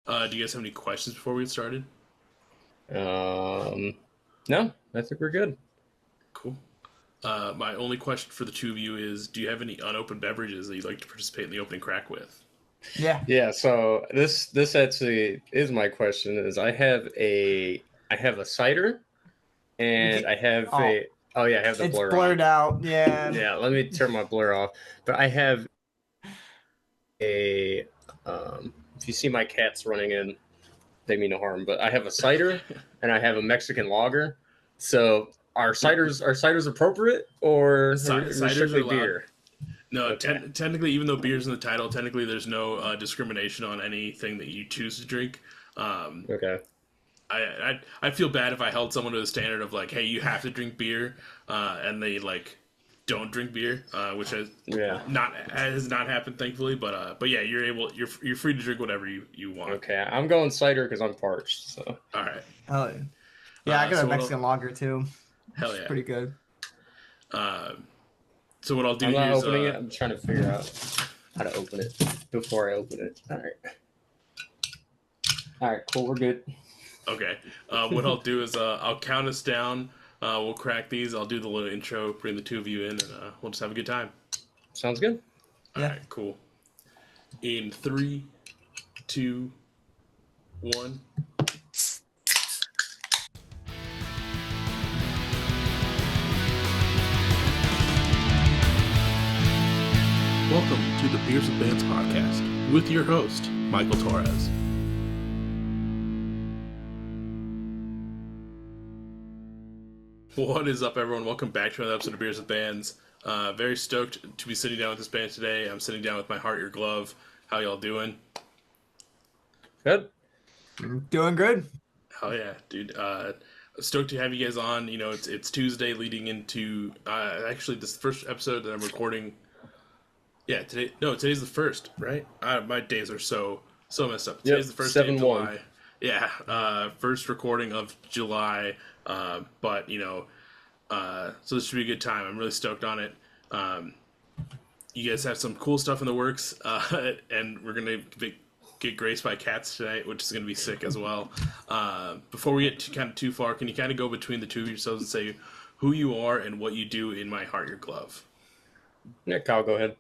Do you guys have any questions before we get started? No, I think we're good. Cool. My only question for the two of you is: do you have any unopened beverages that you'd like to participate in the opening crack with? Yeah. Yeah, so this actually is my question. Is I have a cider You and can, I have oh, a oh yeah, I have the it's blur on. blurred out. Yeah. Yeah, let me turn my blur off. But I have a if you see my cats running in, they mean no harm. But I have a cider and I have a Mexican lager. So are ciders appropriate or Ciders are strictly allowed. beer? No, Okay. technically, even though beer's in the title, technically there's no discrimination on anything that you choose to drink. Um, Okay. I feel bad if I held someone to the standard of like, hey, you have to drink beer, and they like don't drink beer, which Yeah. has not happened thankfully. But yeah, you're free to drink whatever you want. Okay. I'm going cider because I'm parched. So All right. Oh, yeah. Yeah, I got a So Mexican lager too. hell It's yeah. pretty good. Uh, so what I'll do I'm not here is opening it. I'm trying to figure out how to open it before I open it. All right. All right. Cool. We're good. okay. What I'll do is I'll count us down. We'll crack these. I'll do the little intro, bring the two of you in, and we'll just have a good time. Sounds good. All Yeah. right, cool. In three, two, one. Welcome to the Beers with Bands podcast with your host, Michael Torres. What is up, everyone? Welcome back to another episode of Beers with Bands. Very stoked to be sitting down with this band today. I'm sitting down with MyHeartYourGlove. How y'all doing? Good. Doing good. Hell yeah, dude. Stoked to have you guys on. You know, it's Tuesday leading into actually this first episode that I'm recording. Yeah, today's the first, right? My days are so messed up. Yep. Today's the first day of 7-1. July. Yeah, first recording of July. But you know, so this should be a good time. I'm really stoked on it. You guys have some cool stuff in the works, and we're gonna get graced by cats tonight, which is gonna be sick as well. Before we get kind of too far, can you kind of go between the two of yourselves and say who you are and what you do in My Heart Your Glove? Yeah, Kyle, go ahead.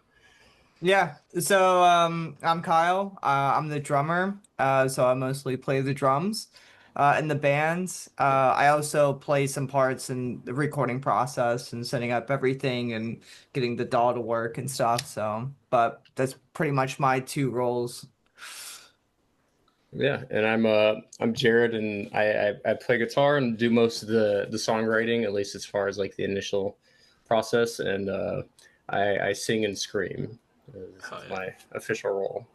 Yeah. So I'm Kyle. I'm the drummer. So I mostly play the drums in the bands. I also play some parts in the recording process and setting up everything and getting the DAW to work and stuff. So, but that's pretty much my two roles. Yeah, and I'm Jared, and I play guitar and do most of the songwriting, at least as far as like the initial process, and I sing and scream. This Oh, is yeah. my official role.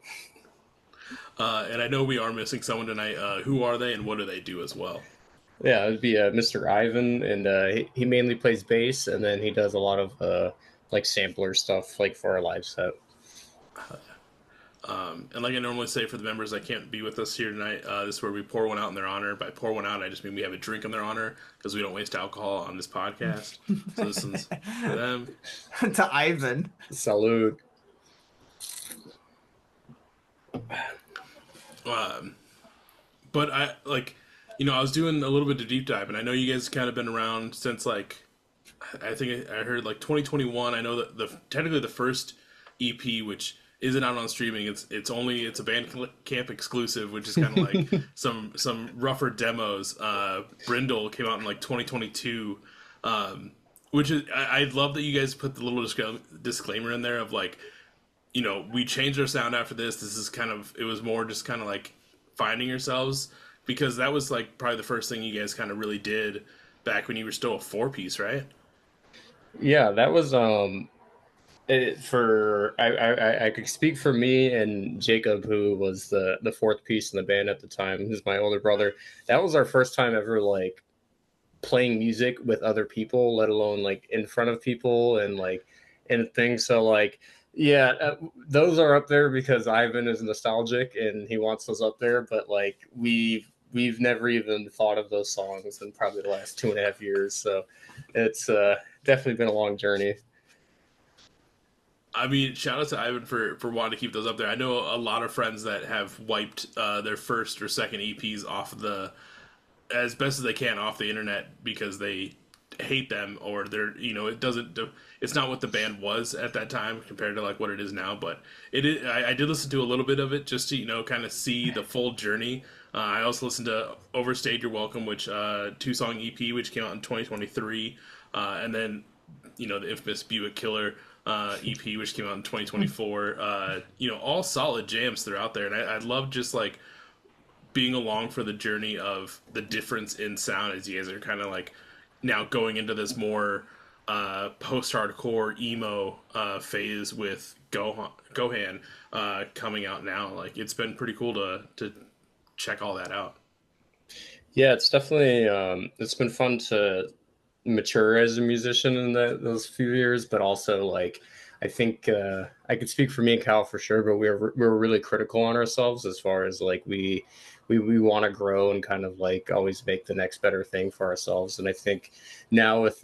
And I know we are missing someone tonight. Who are they and what do they do as well? Yeah, it'd be Mr. Ivan, and he mainly plays bass, and then he does a lot of like sampler stuff, like for our live set. And like I normally say for the members that can't be with us here tonight, this is where we pour one out in their honor. By pour one out, I just mean we have a drink in their honor because we don't waste alcohol on this podcast. So this is for them. To Ivan. Salute. But I like, you know, I was doing a little bit of deep dive, and I know you guys kind of been around since like, I think I heard like 2021. I know that technically the first EP, which isn't out on streaming, it's a Bandcamp exclusive, which is kind of like some rougher demos. Brindle came out in like 2022, which is I love that you guys put the little disclaimer in there of like, you know, we changed our sound after this. This is kind of, it was more just kind of like finding yourselves, because that was like probably the first thing you guys kind of really did back when you were still a 4-piece, right? Yeah, that was I could speak for me and Jacob, who was the fourth piece in the band at the time. Who's my older brother. That was our first time ever like playing music with other people, let alone like in front of people and things. So like, yeah, those are up there because Ivan is nostalgic and he wants those up there. But like we've never even thought of those songs in probably the last 2.5 years. So it's definitely been a long journey. I mean, shout out to Ivan for wanting to keep those up there. I know a lot of friends that have wiped their first or second EPs off the as best as they can off the internet because they hate them or they're it doesn't it's not what the band was at that time compared to like what it is now. But it is, I did listen to a little bit of it just to kind of see the full journey. I also listened to Overstayed Your Welcome, which 2-song EP which came out in 2023, and then the infamous Buick Killer EP, which came out in 2024. All solid jams throughout there, and I love just like being along for the journey of the difference in sound as you guys are kind of like now going into this more post-hardcore emo phase with Gohan coming out now. Like it's been pretty cool to check all that out. Yeah, it's definitely it's been fun to mature as a musician in those few years, but also like I think I could speak for me and Kyle for sure, but we're really critical on ourselves as far as like we want to grow and kind of like always make the next better thing for ourselves. And I think now with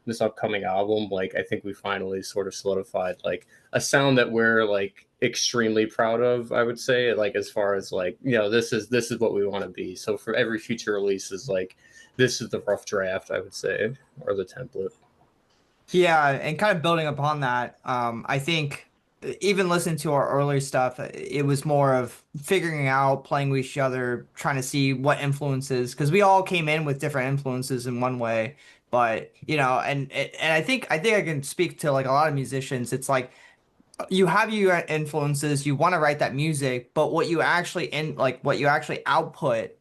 this upcoming album, like I think we finally sort of solidified like a sound that we're like extremely proud of, I would say, like as far as like this is what we want to be. So for every future release is like this is the rough draft, I would say, or the template. Yeah, and kind of building upon that, I think even listening to our earlier stuff, it was more of figuring out, playing with each other, trying to see what influences, because we all came in with different influences in one way. But and I think I can speak to like a lot of musicians. It's like you have your influences, you want to write that music, but what you actually output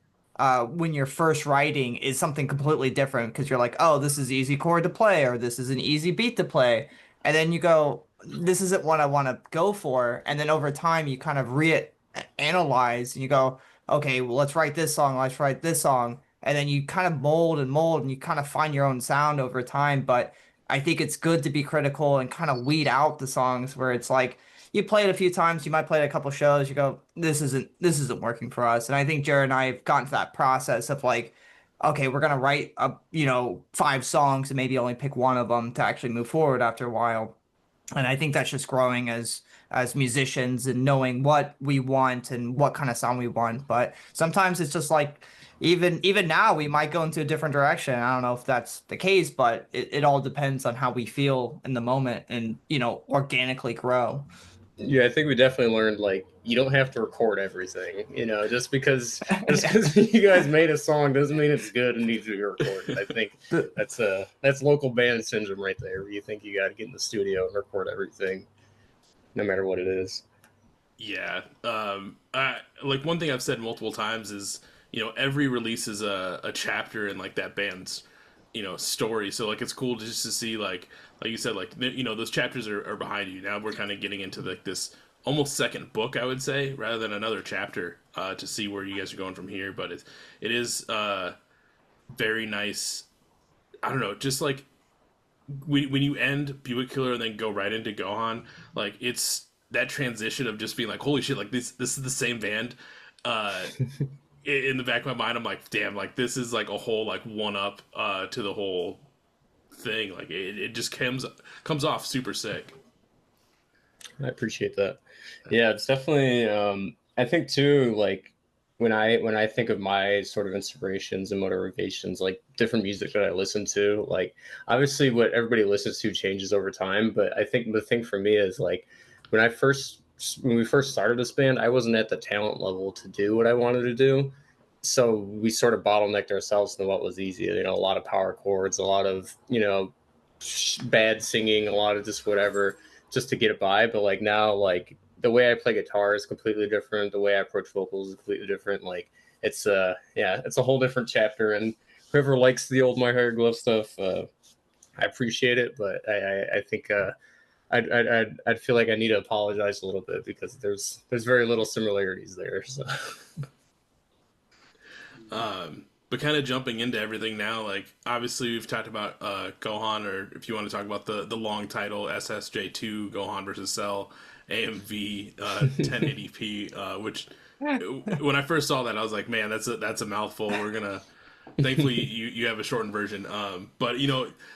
when you're first writing is something completely different because you're like, oh, this is easy chord to play, or this is an easy beat to play. And then you go, this isn't what I want to go for. And then over time you kind of re-analyze and you go, okay, well, let's write this song, let's write this song. And then you kind of mold and you kind of find your own sound over time. But I think it's good to be critical and kind of weed out the songs where it's like you play it a few times, you might play it a couple shows, you go, this isn't working for us. And I think Jared and I have gotten to that process of like, okay, we're gonna write five songs and maybe only pick one of them to actually move forward after a while. And I think that's just growing as musicians and knowing what we want and what kind of sound we want. But sometimes it's just like even now we might go into a different direction. I don't know if that's the case, but it all depends on how we feel in the moment and organically grow. Yeah, I think we definitely learned like you don't have to record everything. Just Yeah. because you guys made a song doesn't mean it's good and needs to be recorded. I think The- that's local band syndrome right there. Where you think you got to get in the studio and record everything, no matter what it is. Yeah. Like one thing I've said multiple times is, every release is a chapter in like that band's, story. So like it's cool just to see like you said, like those chapters are behind you. Now we're kind of getting into like this almost second book, I would say, rather than another chapter, to see where you guys are going from here. But it is very nice. I don't know, just like when you end Buick Killer and then go right into Gohan, like it's that transition of just being like, holy shit, like this is the same band. Uh, in the back of my mind, I'm like, damn, like this is like a whole like one up to the whole thing. Like it just comes off super sick. I appreciate that. Yeah, it's definitely. I think too, like when I think of my sort of inspirations and motivations, like different music that I listen to, like obviously what everybody listens to changes over time, but I think the thing for me is like when I first when we first started this band, I wasn't at the talent level to do what I wanted to do. So we sort of bottlenecked ourselves into what was easy. A lot of power chords, a lot of, bad singing, a lot of just whatever, just to get it by. But like now, like the way I play guitar is completely different. The way I approach vocals is completely different. Like it's a whole different chapter. And whoever likes the old My Heart Glove stuff, I appreciate it. But I think I'd feel like I need to apologize a little bit because there's very little similarities there. So But kind of jumping into everything now, like obviously we've talked about Gohan, or if you want to talk about the long title SSJ2 Gohan versus Cell AMV 1080p, which when I first saw that I was like, man, that's a mouthful. We're gonna thankfully you have a shortened version, but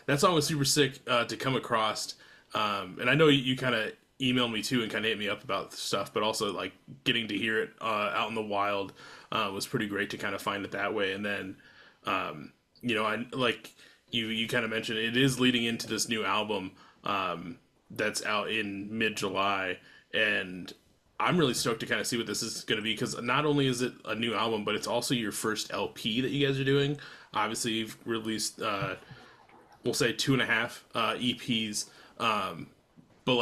that song was super sick to come across, and I know you kind of email me too and kind of hit me up about stuff, but also like getting to hear it out in the wild was pretty great to kind of find it that way. And then, I like you kind of mentioned it is leading into this new album that's out in mid July, and I'm really stoked to kind of see what this is going to be because not only is it a new album, but it's also your first LP that you guys are doing. Obviously, you've released, we'll say, two and a half EPs, but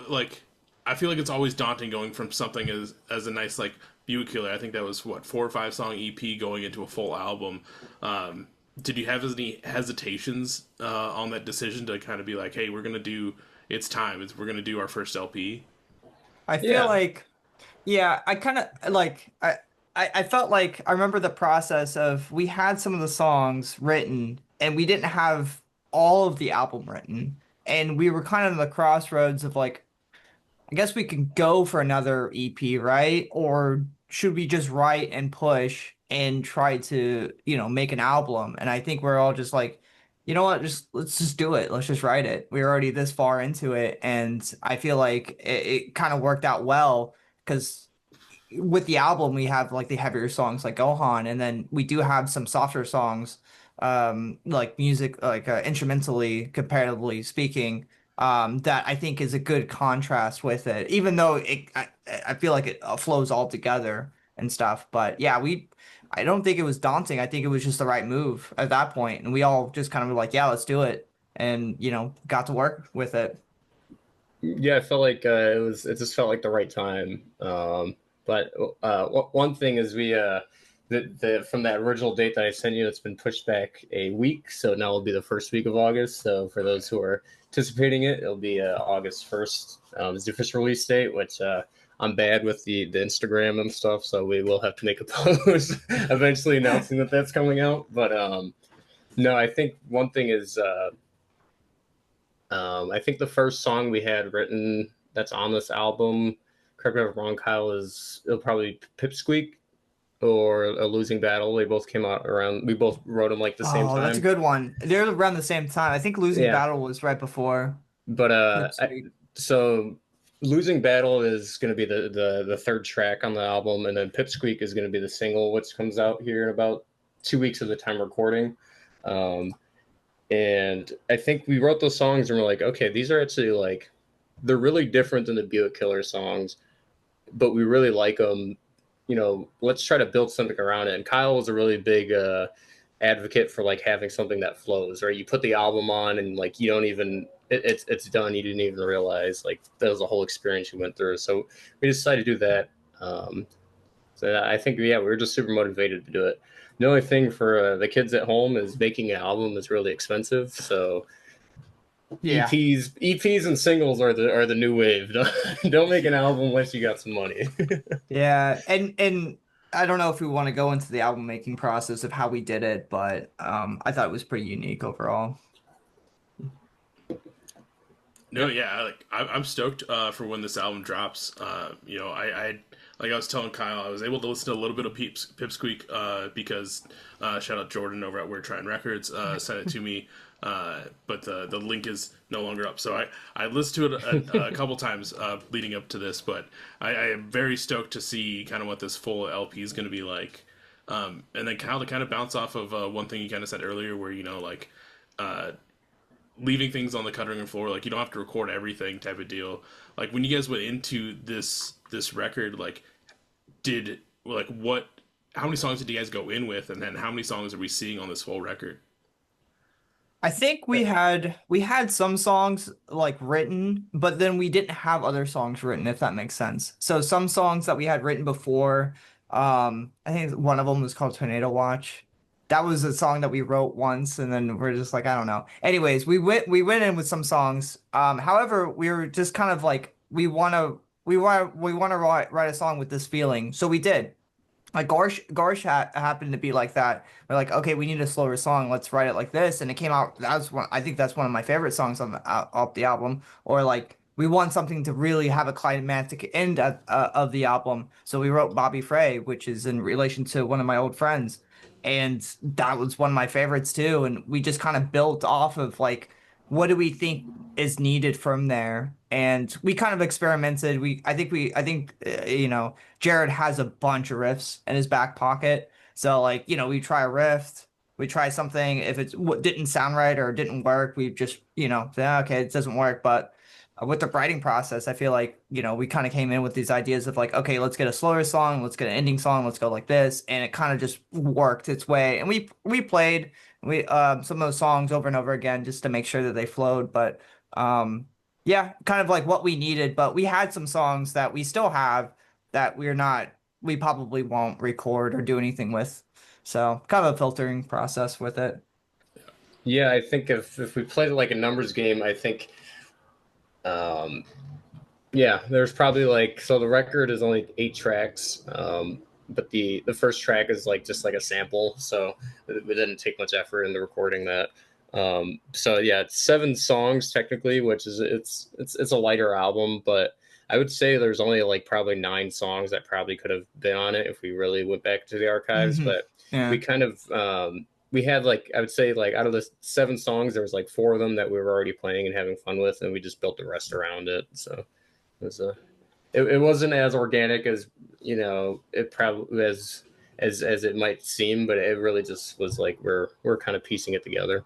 like I feel like it's always daunting going from something as a nice like Buick Killer. I think that was what 4 or 5 song EP going into a full album. Did you have any hesitations on that decision to kind of be like, hey, we're gonna do it's time. We're gonna do our first LP. I feel Yeah. like, yeah, I kind of like I felt like I remember the process of we had some of the songs written and we didn't have all of the album written, and we were kind of in the crossroads of like, I guess we can go for another EP, right? Or should we just write and push and try to, make an album? And I think we're all just like, you know what, just let's just do it. Let's just write it. We're already this far into it, and I feel like it kind of worked out well because with the album we have like the heavier songs like Gohan, and then we do have some softer songs, like music, like instrumentally, comparatively speaking, that I think is a good contrast with it, even though I feel like it flows all together and stuff. But yeah, I don't think it was daunting. I think it was just the right move at that point, and we all just kind of were like, yeah, let's do it, and got to work with it. Yeah, I felt like it just felt like the right time. But one thing is from that original date that I sent you, it's been pushed back a week, so now it'll be the first week of August. So for those who are anticipating it, it'll be August 1st. Is the official release date, which I'm bad with the Instagram and stuff, so we will have to make a post eventually announcing that that's coming out. But no, I think one thing is I think the first song we had written that's on this album, correct me if I'm wrong, Kyle, it'll probably Pipsqueak or A Losing Battle. They both came out around, we both wrote them like the same Oh, that's a time. good one. They're around the same time. I think Losing Yeah. Battle was right before But Pipsqueak. so Losing Battle is going to be the third track on the album, and then Pipsqueak is going to be the single, which comes out here in about 2 weeks of the time recording. Um, and I think we wrote those songs and we're like, okay, these are actually like they're really different than the Buick Killer songs, but we really like them. Let's try to build something around it. And Kyle was a really big advocate for like having something that flows, right? You put the album on and like you don't even it's done. You didn't even realize like that was a whole experience you went through. So we decided to do that. So I think we were just super motivated to do it. The only thing for the kids at home is making an album is really expensive. So Yeah. EPs and singles are the new wave. Don't make an album unless you got some money. Yeah. And I don't know if we want to go into the album making process of how we did it, but I thought it was pretty unique overall. No, yeah, I'm stoked for when this album drops. I like I was telling Kyle, I was able to listen to a little bit of Pipsqueak because shout out Jordan over at We're Trying Records sent it to me, but the link is no longer up. So I listened to it a couple times leading up to this, but I am very stoked to see kind of what this full LP is going to be like. And then Kyle, to kind of bounce off of one thing you kind of said earlier, where leaving things on the cutting room floor, like you don't have to record everything type of deal. Like when you guys went into this record, like did like what how many songs did you guys go in with, and then how many songs are we seeing on this full record? I think we had some songs like written, but then we didn't have other songs written, if that makes sense. So some songs that we had written before, I think one of them was called Tornado Watch. That was a song that we wrote once, and then we're just like, I don't know. Anyways, we went in with some songs. However, we were just kind of like we want to write a song with this feeling, so we did. Like Gorsh happened to be like that. We're like, okay, we need a slower song. Let's write it like this, and it came out. That's one. I think that's one of my favorite songs on off the album. Or like, we want something to really have a climactic end of the album, so we wrote Bobby Frey, which is in relation to one of my old friends, and that was one of my favorites too. And we just kind of built off of like what do we think is needed from there? And we kind of experimented. I think, Jared has a bunch of riffs in his back pocket. So like, we try a riff, we try something. If it's what didn't sound right or didn't work, we just, say, "Ah, okay, it doesn't work." But with the writing process, I feel like, we kind of came in with these ideas of like, okay, let's get a slower song, let's get an ending song, let's go like this, and it kind of just worked its way. And we played some of those songs over and over again just to make sure that they flowed. But yeah, kind of like what we needed. But we had some songs that we still have that we probably won't record or do anything with. So kind of a filtering process with it. Yeah, I think if we played like a numbers game, I think um, yeah, there's probably like so the record is only 8 tracks, but the first track is like just like a sample, so it didn't take much effort into recording that. So yeah, it's 7 songs technically, which is it's a lighter album, but I would say there's only like probably 9 songs that probably could have been on it if we really went back to the archives. Hmm. But we Yeah. kind of we had like I would say like out of the 7 songs, there was like 4 of them that we were already playing and having fun with, and we just built the rest around it. So it was it wasn't as organic as it probably as it might seem, but it really just was like we're kind of piecing it together.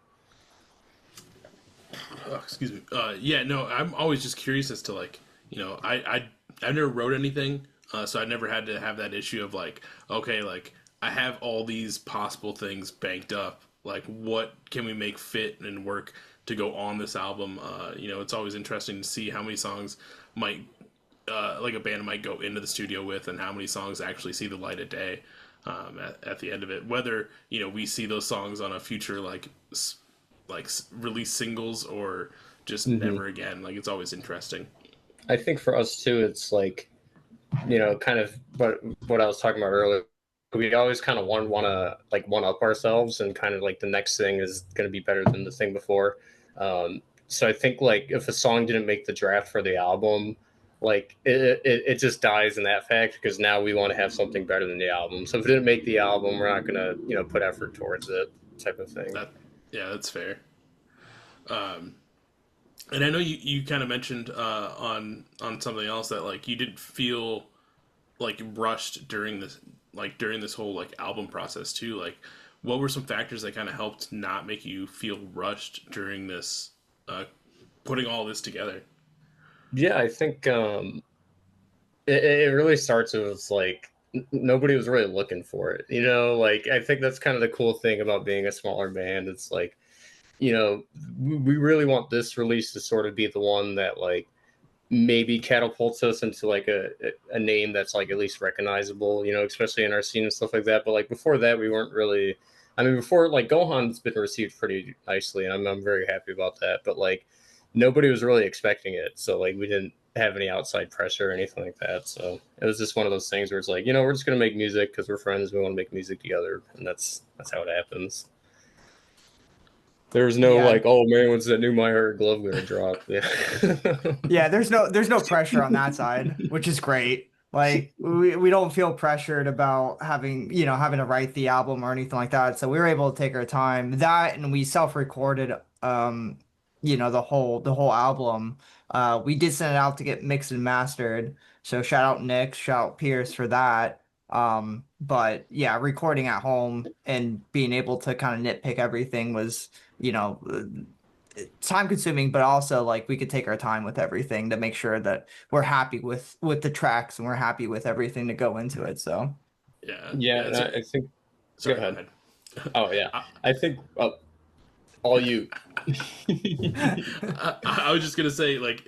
Oh, excuse me. Yeah, no, I'm always just curious as to like, I never wrote anything, so I never had to have that issue of like, okay, like I have all these possible things banked up. Like, what can we make fit and work to go on this album? It's always interesting to see how many songs might, like a band might go into the studio with, and how many songs actually see the light of day at the end of it. Whether we see those songs on a future release singles or just Hmm. never again. Like it's always interesting. I think for us too, it's like kind of what I was talking about earlier. We always kind of want to like one up ourselves, and kind of like the next thing is going to be better than the thing before. So I think like if a song didn't make the draft for the album, like it just dies in that fact because now we want to have something better than the album. So if it didn't make the album, we're not gonna put effort towards it, type of thing. That Yeah, that's fair. And I know you kind of mentioned on something else that like you didn't feel like rushed during this whole like album process too. Like, what were some factors that kind of helped not make you feel rushed during this uh, putting all this together? Yeah, I think it really starts with like nobody was really looking for it. Like I think that's kind of the cool thing about being a smaller band. It's like you know we really want this release to sort of be the one that like maybe catapults us into like a name that's like at least recognizable, especially in our scene and stuff like that. But like before that, we weren't really. I mean, before like Gohan's been received pretty nicely, and I'm very happy about that. But like nobody was really expecting it, so like we didn't have any outside pressure or anything like that. So it was just one of those things where it's like we're just gonna make music because we're friends. We want to make music together, and that's how it happens. There's no Yeah. like, oh man, when's that new My Heart Glove gonna drop? Yeah. Yeah, there's no pressure on that side, which is great. Like we don't feel pressured about having to write the album or anything like that. So we were able to take our time. That and we self-recorded the whole album. We did send it out to get mixed and mastered. So shout out Nick, shout out Pierce for that. But yeah, recording at home and being able to kind of nitpick everything was, you know, time consuming, but also like we could take our time with everything to make sure that we're happy with the tracks and we're happy with everything to go into it. So Yeah, Yeah, yeah. and I think. Go Sorry, go ahead. ahead. Oh yeah, I, I think all you. I was just gonna say like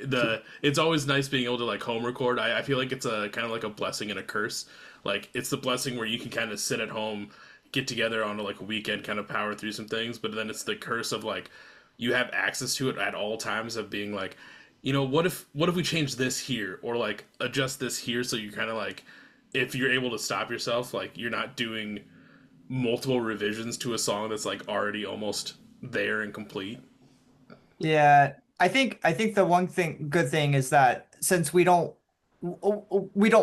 it's always nice being able to like home record. I feel like it's a kind of like a blessing and a curse. Like it's the blessing where you can kind of sit at home, get together on like a weekend, kind of power through some things. But then it's the curse of like you have access to it at all times of being like, what if we change this here or like adjust this here so you kind of like if you're able to stop yourself like you're not doing multiple revisions to a song that's like already almost there and complete. yeah, I think the one good thing is that since we don't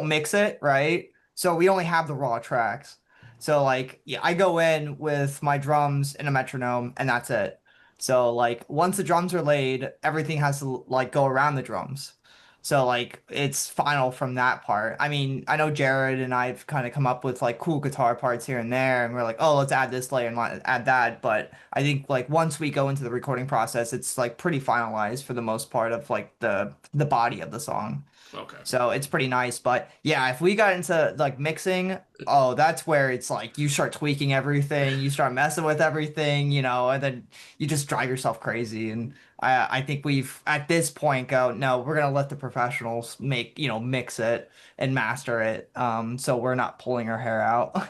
mix it, right? So we only have the raw tracks. So like yeah, I go in with my drums and a metronome and that's it. So like once the drums are laid, everything has to like go around the drums. So like it's final from that part. I mean, I know Jared and I've kind of come up with like cool guitar parts here and there, and we're like, oh, let's add this layer and add that. But I think like once we go into the recording process, it's like pretty finalized for the most part of like the body of the song. Okay. So it's pretty nice. But yeah, if we got into like mixing, oh, that's where it's like you start tweaking everything, you start messing with everything, and then you just drive yourself crazy. And I think we've at this point go, no, we're gonna let the professionals make, mix it and master it. So we're not pulling our hair out.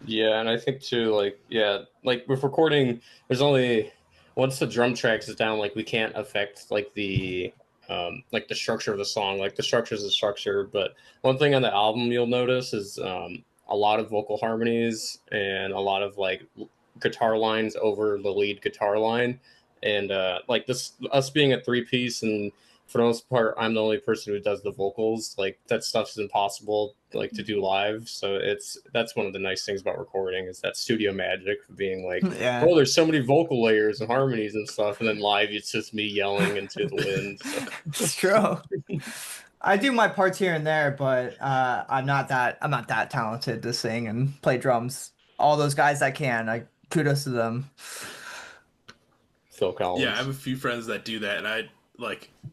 Yeah, and I think too, like, yeah, like with recording, there's only once the drum tracks is down, like we can't affect like the structure of the song. Like the structure is the structure, but one thing on the album you'll notice is a lot of vocal harmonies and a lot of like guitar lines over the lead guitar line, and like this us being a three piece and for the most part, I'm the only person who does the vocals. Like that stuff's impossible like to do live. So that's one of the nice things about recording is that studio magic of being like, Yeah, oh, there's so many vocal layers and harmonies and stuff, and then live it's just me yelling into the wind. So. it's true. I do my parts here and there, but I'm not that talented to sing and play drums. All those guys that can, I kudos to them. Phil Yeah, I have Collins. a few friends that do that, and I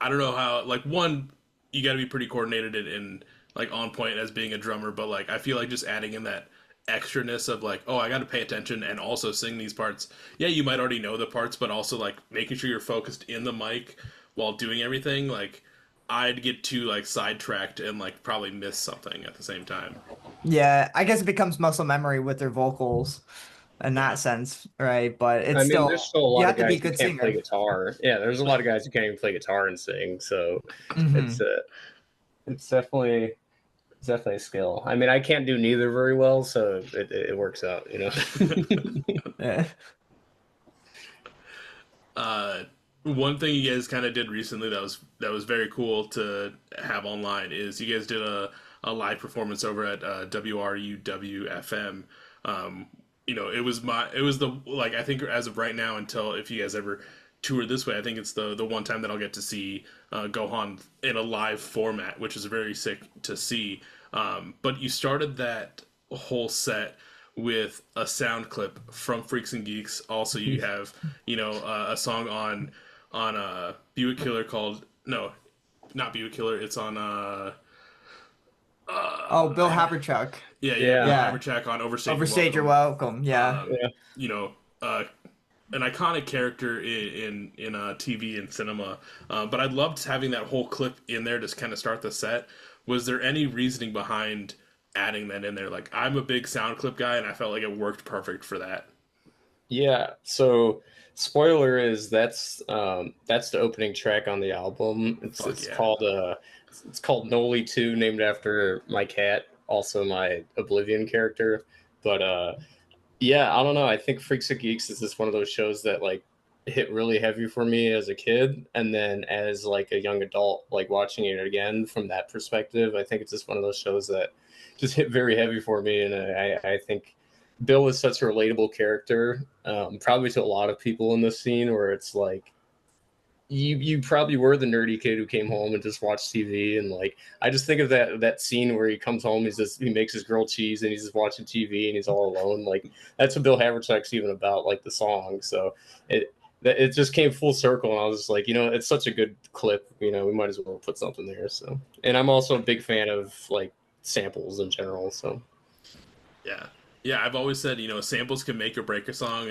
don't know how. Like one, you got to be pretty coordinated and like on point as being a drummer, but like I feel like just adding in that extraness of like, oh, I got to pay attention and also sing these parts. Yeah, you might already know the parts, but also like making sure you're focused in the mic while doing everything. Like I'd get too like sidetracked and like probably miss something at the same time. Yeah, I guess it becomes muscle memory with their vocals in that Yeah. sense, right? But it's I mean, there's still still a you lot have of to be a guys who good can't play singer. guitar. Yeah, there's a lot of guys who can't even play guitar and sing. So it's Hmm. it's definitely a skill. I mean, I can't do neither very well, so it works out, you know. Yeah. uh, One thing you guys kind of did recently that was very cool to have online is you guys did a live performance over at WRUW-FM. Um, it was the like I think as of right now until if you guys ever tour this way, I think it's the one time that I'll get to see Gohan in a live format, which is very sick to see. But you started that whole set with a sound clip from Freaks and Geeks. Also, you have a song on Buick Killer called no, not Buick Killer. It's on Oh, Bill I, Haverchuck. yeah, Bill Yeah, Yeah. Haverchack on Overstate Your Overstayed your Welcome. welcome. Yeah. Um, yeah, you know, an iconic character in TV and cinema. But I loved having that whole clip in there to kind of start the set. Was there any reasoning behind adding that in there? Like I'm a big sound clip guy, and I felt like it worked perfect for that. yeah. So, spoiler is that's the opening track on the album. It's Fuck it's yeah. called it's called Noli 2, named after my cat, also my Oblivion character. But yeah, I don't know. I think Freaks and Geeks is just one of those shows that like hit really heavy for me as a kid, and then as like a young adult, like watching it again from that perspective, I think it's just one of those shows that just hit very heavy for me, and I think Bill is such a relatable character, probably to a lot of people in this scene, where it's like you probably were the nerdy kid who came home and just watched TV, and like I just think of that scene where he comes home, he makes his grilled cheese and he's just watching TV and he's all alone. Like that's what Bill Haverchuck's even about, like the song. So it just came full circle, and I was just like, it's such a good clip. We might as well put something there. So, and I'm also a big fan of like samples in general. So Yeah. Yeah, I've always said, samples can make or break a song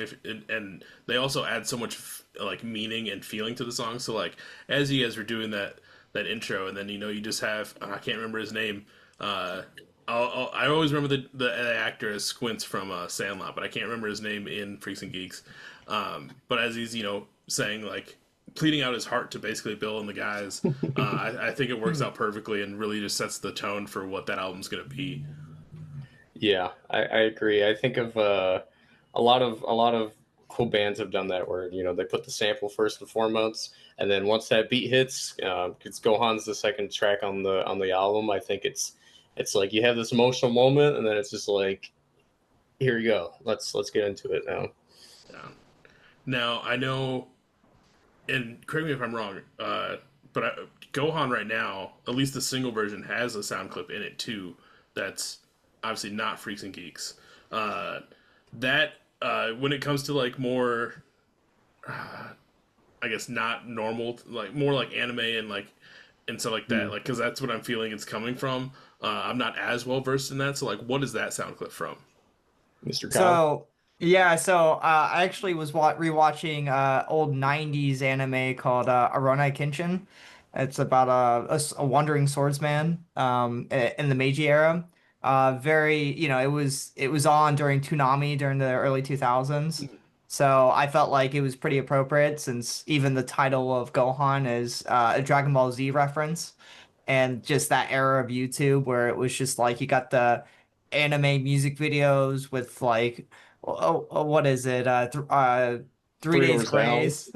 and they also add so much like meaning and feeling to the song. So like as you guys were doing that intro and then you just have I can't remember his name. I always remember the actor as Squints from Sandlot, but I can't remember his name in Freaks and Geeks. But as he's saying like pleading out his heart to basically Bill and the guys, I think it works out perfectly and really just sets the tone for what that album's gonna be. yeah, I agree. I think of a lot of cool bands have done that where they put the sample first and foremost, and then once that beat hits, it's Gohan's the second track on the album. I think it's like you have this emotional moment, and then it's just like, here you go, let's get into it now. Yeah. Now I know, and correct me if I'm wrong, but Gohan right now, at least the single version, has a sound clip in it too. That's obviously not Freaks and Geeks. Uh, that when it comes to like more, I guess not normal, like more like anime and like and stuff like that, Hmm. like because that's what I'm feeling it's coming from. I'm not as well versed in that, so like, what is that sound clip from? Mr. Kyle. So yeah, so I actually was rewatching old '90s anime called Aronai Kenshin. It's about a wandering swordsman in the Meiji era. Very, it was on during Toonami during the early 2000s. So I felt like it was pretty appropriate since even the title of Gohan is a Dragon Ball Z reference, and just that era of YouTube where it was just like you got the anime music videos with like what is it? 3 Three Days Doors Down. Grace.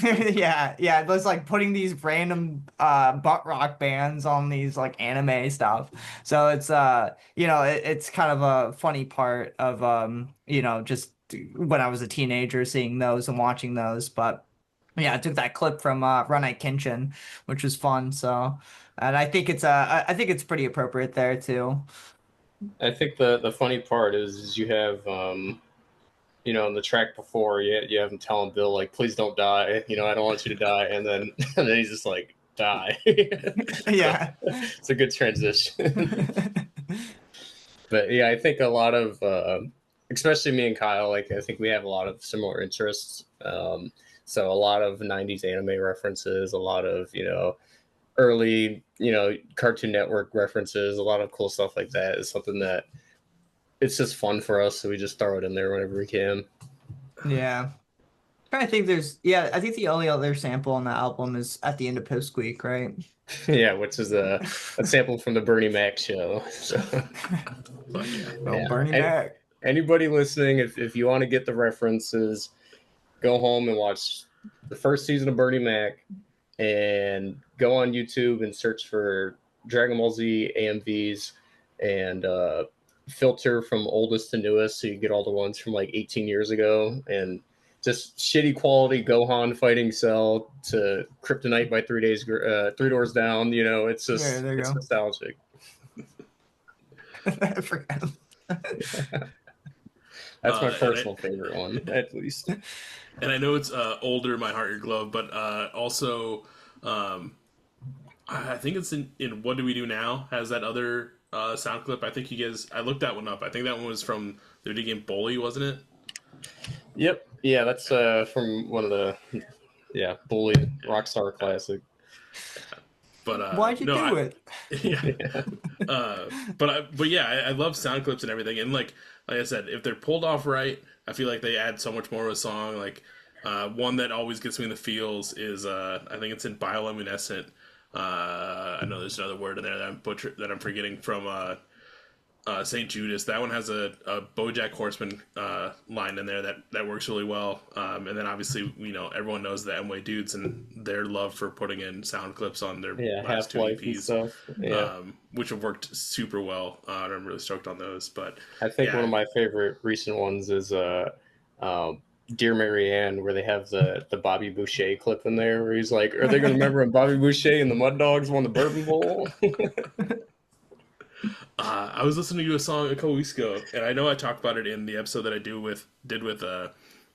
Yeah, yeah. It was like putting these random butt rock bands on these like anime stuff. So it's it's kind of a funny part of just when I was a teenager seeing those and watching those. But yeah, I took that clip from Run Kenshin, which was fun. So, and I think it's pretty appropriate there too. I think the funny part is you have in the track before you have him telling Bill like, please don't die. I don't want you to die, and then and then he's just like die. So Yeah. it's a good transition. But yeah, I think a lot of especially me and Kyle, like I think we have a lot of similar interests. So a lot of '90s anime references, a lot of early Cartoon Network references, a lot of cool stuff like that is something that it's just fun for us, so we just throw it in there whenever we can. Yeah. I think I think the only other sample on the album is at the end of Post Squeak, right? Yeah, which is a sample from the Bernie Mac show. So Fuck yeah. Oh, yeah, Bernie and Mac. anybody listening, if you want to get the references, go home and watch the first season of Bernie Mac, and go on YouTube and search for Dragon Ball Z AMVs, and filter from oldest to newest, so you get all the ones from like 18 years ago, and just shitty quality Gohan fighting Cell to Kryptonite by 3 days, 3 doors down. It's Yeah, just there it's you nostalgic. go. I forgot. That's my And personal favorite one, at least. I know it's older, My Heart Your Glove, but also um, I think it's in What Do We Do Now has that other sound clip. I think you guys I looked that one up. I think that one was from the video game Bully, wasn't it? Yep. Yeah, that's from one of the Bully Rockstar classic. But Why'd you no, do it? yeah. Yeah. But yeah, I love sound clips and everything. And like I said, if they're pulled off right, I feel like they add so much more of a song. Like one that always gets me in the feels is I think it's in bioluminescent. I know there's another word in there that I'm forgetting from St. Judas. That one has a BoJack Horseman line in there that works really well. And then obviously, everyone knows the Mway Dudes and their love for putting in sound clips on their Yeah, last Half two Life and EPs, stuff. Yeah. which have worked super well. And I'm really stoked on those. But I think one yeah, of my favorite recent ones is um, Dear Marianne, where they have the Bobby Boucher clip in there, where he's like, "Are they going to remember when Bobby Boucher and the Mud Dogs won the Bourbon Bowl?" I was listening to a song a couple weeks ago, and I know I talked about it in the episode that I did with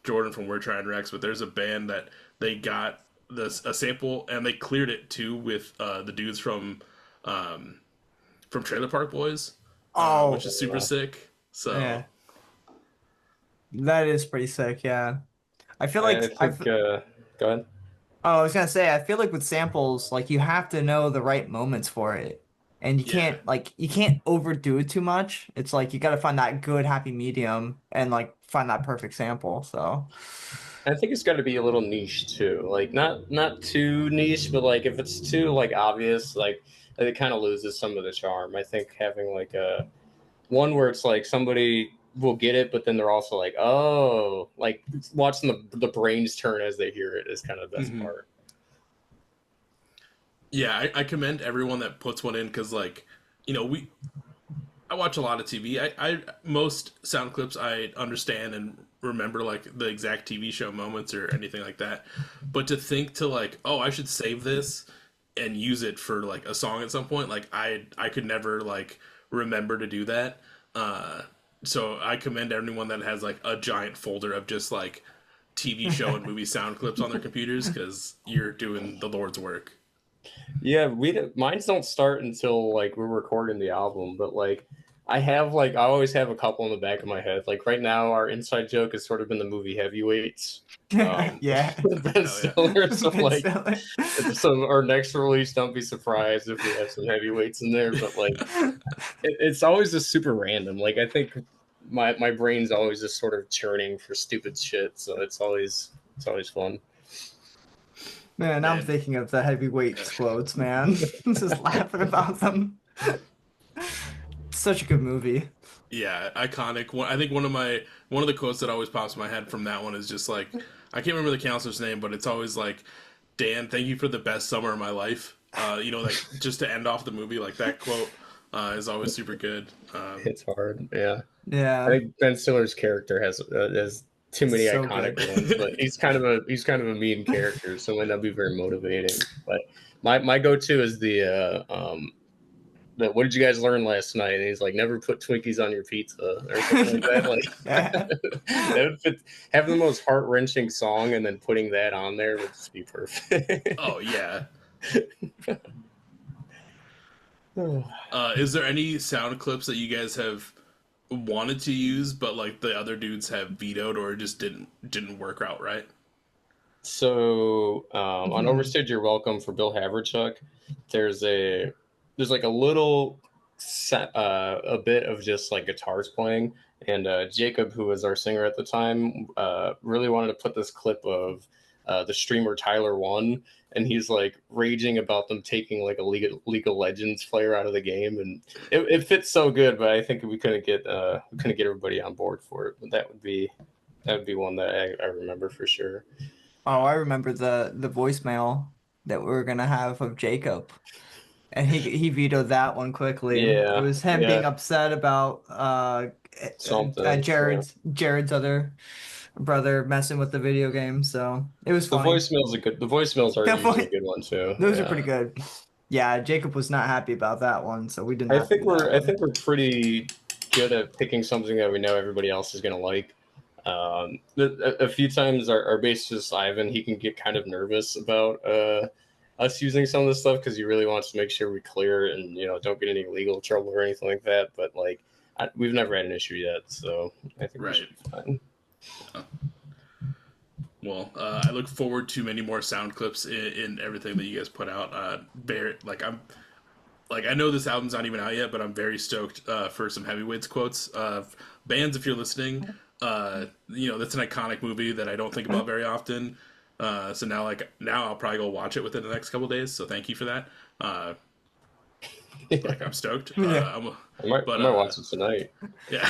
Jordan from We're Trying Rex. But there's a band that they got a sample and they cleared it too with the dudes from Trailer Park Boys, which Oh, is super sick. So yeah. That is pretty sick, yeah. I feel I like think. Go ahead. I was gonna say, I feel like with samples, like you have to know the right moments for it. And yeah, you can't overdo it too much. It's like you gotta find that good happy medium and like find that perfect sample. So I think it's got to be a little niche too, like not too niche, but like if it's too like obvious, like it kind of loses some of the charm. I think having like a one where it's like somebody will get it, but then they're also like, oh, like watching the brains turn as they hear it is kind of the best hmm part. yeah. I commend everyone that puts one in because we I watch a lot of TV. I most sound clips I understand and remember like the exact TV show moments or anything like that. But to think to like, oh, I should save this and use it for like a song at some point, like I could never like remember to do that. So I commend anyone that has like a giant folder of just like TV show and movie sound clips on their computers, because you're doing the Lord's work. Yeah, mine's don't start until like we're recording the album, but like I always have a couple in the back of my head. Like right now, our inside joke has sort of been the movie Heavyweights. Yeah. Ben Oh, yeah. Stiller. So Ben like, Stiller. so our next release, don't be surprised if we have some heavyweights in there. But like, it's always just super random. Like I think my brain's always just sort of churning for stupid shit. So it's always fun. Man, I'm Man. thinking of the heavyweights quotes, man. Just laughing about them. Such a good movie. Yeah, iconic. I think one of the quotes that always pops in my head from that one is just like, I can't remember the counselor's name, but it's always like, Dan, thank you for the best summer of my life. Like just to end off the movie, like that quote is always super good. It's hard. Yeah. I Yeah. think Ben Stiller's character has too many So iconic good. ones, but he's kind of a mean character, so it might not be very motivating. But my go-to is the what did you guys learn last night? And he's like, never put Twinkies on your pizza or something like that. Like that would fit, having the most heart-wrenching song and then putting that on there would just be perfect. Oh yeah. Is there any sound clips that you guys have wanted to use, but like the other dudes have vetoed or just didn't work out right? So on Overstayed You're Welcome for Bill Haverchuck, there's like a little a bit of just like guitars playing, and Jacob, who was our singer at the time, really wanted to put this clip of the streamer Tyler One, and he's like raging about them taking like a League of Legends player out of the game, and it fits so good, but I think we couldn't get everybody on board for it. But that would be one that I remember for sure. Oh, I remember the voicemail that we were gonna have of Jacob. And he vetoed that one quickly. Yeah, It was him being upset about something. Jared's other brother messing with the video game. So it was funny. The voicemails are usually a good one too. Those are pretty good. Yeah, Jacob was not happy about that one, so we didn't. I think we're pretty good at picking something that we know everybody else is gonna like. A few times our bassist Ivan, he can get kind of nervous about us using some of this stuff because he really wants to make sure we clear it and don't get any legal trouble or anything like that. But like we've never had an issue yet, so I think we should be fine. Well, I look forward to many more sound clips in everything that you guys put out. I know this album's not even out yet, but I'm very stoked for some Heavyweights quotes. Bands, if you're listening, that's an iconic movie that I don't think about very often. So now I'll probably go watch it within the next couple of days. So thank you for that. I'm stoked. I might watch it tonight. Yeah.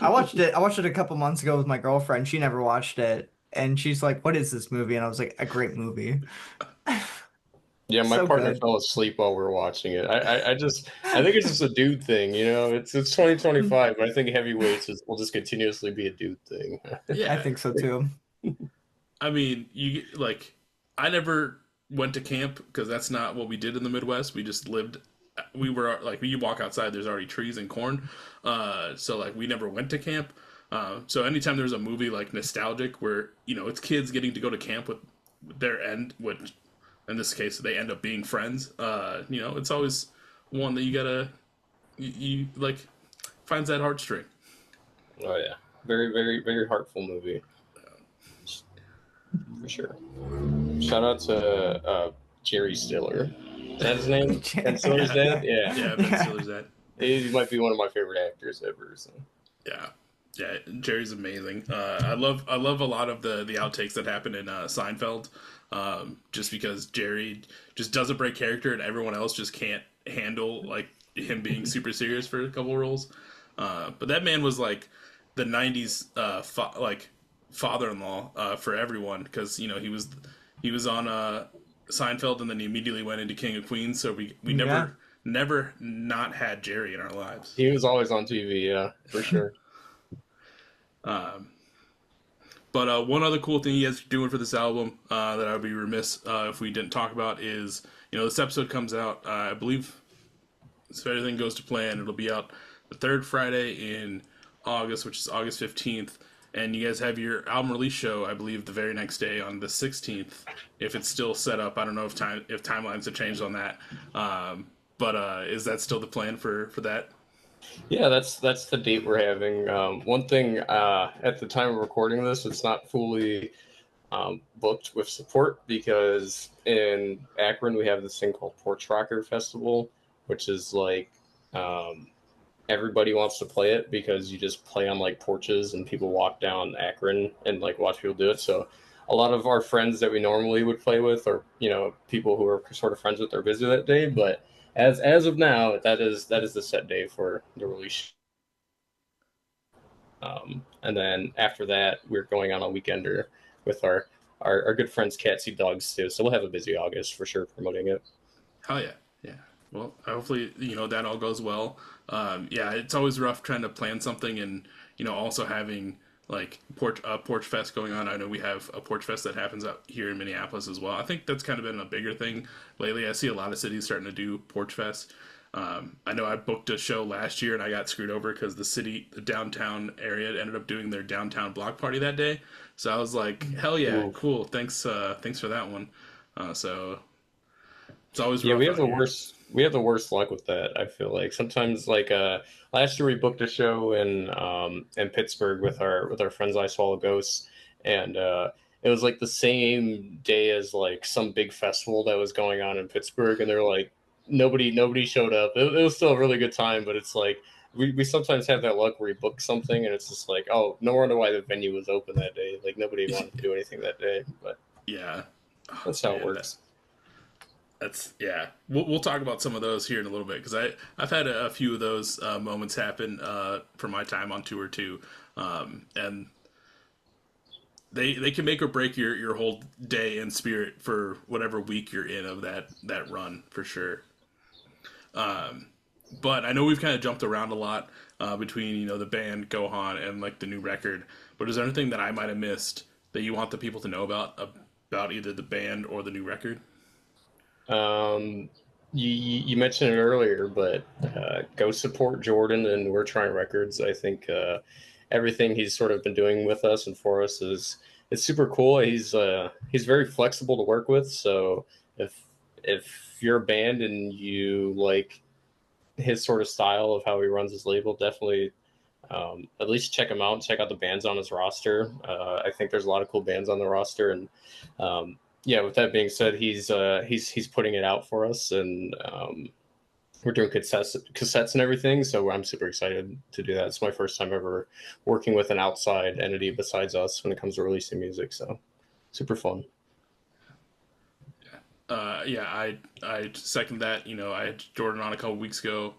I watched it a couple months ago with my girlfriend. She never watched it, and she's like, "What is this movie?" And I was like, "A great movie." Yeah, my So partner good. fell asleep while we were watching it. I think it's just a dude thing, It's 2025, but I think Heavyweights will just continuously be a dude thing. Yeah. I think so too. I mean, I never went to camp because that's not what we did in the Midwest. We just lived. We were like, when you walk outside, there's already trees and corn. So like, we never went to camp. So anytime there's a movie like nostalgic where it's kids getting to go to camp with their which in this case they end up being friends. It's always one that you gotta you like finds that heartstring. Oh yeah, very very very heartful movie. For sure. Shout out to Jerry Stiller. Is that his name? Ben Stiller's dad? Yeah. Yeah, Ben Stiller's dad. He might be one of my favorite actors ever. So. Yeah, Jerry's amazing. I love a lot of the outtakes that happen in Seinfeld, just because Jerry just doesn't break character and everyone else just can't handle like him being super serious for a couple roles. But that man was like the '90s father-in-law for everyone, because he was on Seinfeld and then he immediately went into King of Queens. So we never not had Jerry in our lives. He was always on TV, yeah, for sure. But one other cool thing you guys are doing for this album that I would be remiss if we didn't talk about is, this episode comes out, I believe, if everything goes to plan, it'll be out the third Friday in August, which is August 15th. And you guys have your album release show, I believe, the very next day on the 16th. If it's still set up, I don't know if timelines have changed on that. But is that still the plan for that? Yeah, that's the date we're having. One thing at the time of recording this, it's not fully booked with support because in Akron we have this thing called Porch Rocker Festival, which is like everybody wants to play it because you just play on like porches and people walk down Akron and like watch people do it. So a lot of our friends that we normally would play with, or people who are sort of friends with, are busy that day. But as of now, that is the set day for the release. And then after that, we're going on a weekender with our good friends Catsy Dogs too. So we'll have a busy August for sure promoting it. Hell yeah, yeah. Well, hopefully that all goes well. Yeah, it's always rough trying to plan something and also having like porch fest going on. I know we have a porch fest that happens out here in Minneapolis as well. I think that's kind of been a bigger thing lately. I see a lot of cities starting to do porch fest. I know I booked a show last year and I got screwed over because the downtown area ended up doing their downtown block party that day. So I was like, hell yeah, Ooh. cool. Thanks for that one. So it's always Yeah, rough out here. we have the worst luck with that. I feel like sometimes like last year we booked a show in Pittsburgh with our friends I Swallow Ghosts, and it was like the same day as like some big festival that was going on in Pittsburgh, and they're like nobody showed up. It was still a really good time, but it's like we sometimes have that luck where we book something and it's just like, oh, no wonder why the venue was open that day. Like nobody wanted to do anything that day, but Yeah. Oh, that's how it man, works. that's yeah. We'll talk about some of those here in a little bit because I've had a few of those moments happen for my time on tour too, and they can make or break your whole day and spirit for whatever week you're in of that run for sure. But I know we've kind of jumped around a lot between the band Gohan and like the new record. But is there anything that I might have missed that you want the people to know about either the band or the new record? Um, you mentioned it earlier, but go support Jordan and We're Trying Records. I think everything he's sort of been doing with us and for us is super cool. He's very flexible to work with. So if you're a band and you like his sort of style of how he runs his label, definitely at least check him out. Check out the bands on his roster. I think there's a lot of cool bands on the roster, and yeah. With that being said, he's putting it out for us, and we're doing cassettes and everything. So I'm super excited to do that. It's my first time ever working with an outside entity besides us when it comes to releasing music. So super fun. Yeah, I second that. I had Jordan on a couple weeks ago,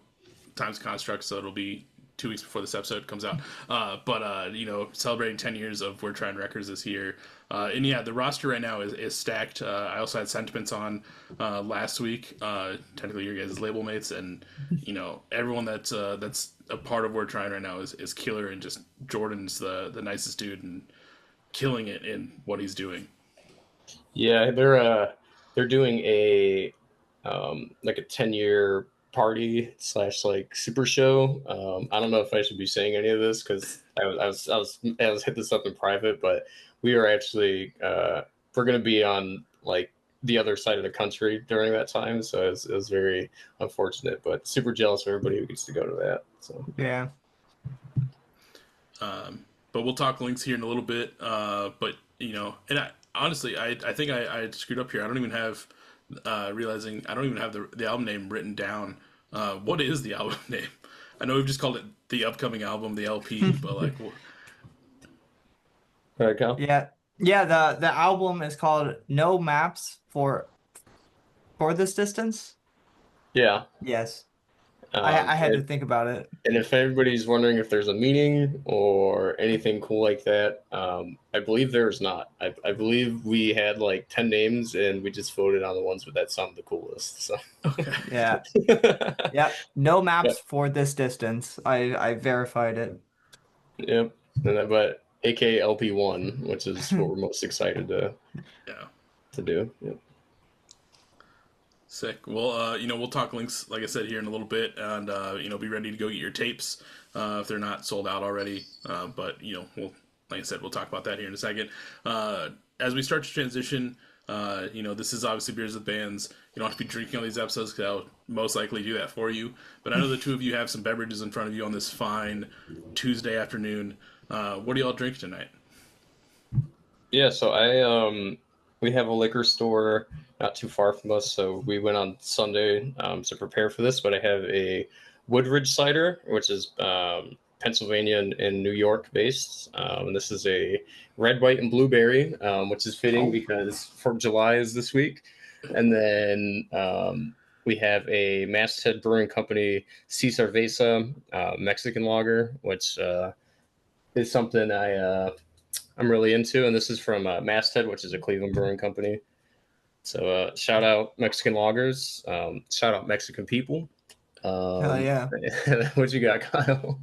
Times Construct, so it'll be 2 weeks before this episode comes out. But celebrating 10 years of We're Trying Records this year. And yeah, the roster right now is stacked. I also had Sentiments on last week. Technically, your guys' label mates, and everyone that's a part of We're Trying right now is killer, and just Jordan's the nicest dude and killing it in what he's doing. Yeah, they're doing a like a 10-year party slash like super show. I don't know if I should be saying any of this because I was hit this up in private, but we are actually we're going to be on like the other side of the country during that time, so it was very unfortunate, but super jealous of everybody who gets to go to that. So Yeah. But we'll talk links here in a little bit. But and honestly, I think I screwed up here. I don't even have realizing I don't even have the album name written down. What is the album name? I know we've just called it the upcoming album, the LP, but like, all right, Cal. Yeah. Yeah, the album is called No Maps for This Distance. Yeah. Yes. I had to think about it. And if anybody's wondering if there's a meaning or anything cool like that, I believe there is not. I believe we had like 10 names and we just voted on the ones that sounded the coolest. So okay. Yeah. Yeah. No Yep. maps for this distance. I verified it. Yep. But aka LP1, which is what we're most excited Yeah. to do. Yep. Sick. Well, we'll talk links, like I said, here in a little bit, and be ready to go get your tapes if they're not sold out already. But we'll, like I said, we'll talk about that here in a second. As we start to transition, this is obviously Beers with Bands. You don't have to be drinking on these episodes because I'll most likely do that for you. But I know the two of you have some beverages in front of you on this fine Tuesday afternoon. What do y'all drink tonight? Yeah, so we have a liquor store not too far from us, so we went on Sunday to prepare for this. But I have a Woodridge cider, which is Pennsylvania and New York based. And this is a red, white, and blueberry, which is fitting because 4th of July is this week. And then we have a Masthead Brewing Company C Cerveza Mexican lager, which is something I'm really into, and this is from Masthead, which is a Cleveland brewing company. So shout out Mexican lagers, shout out Mexican people. Hell yeah. What you got, Kyle?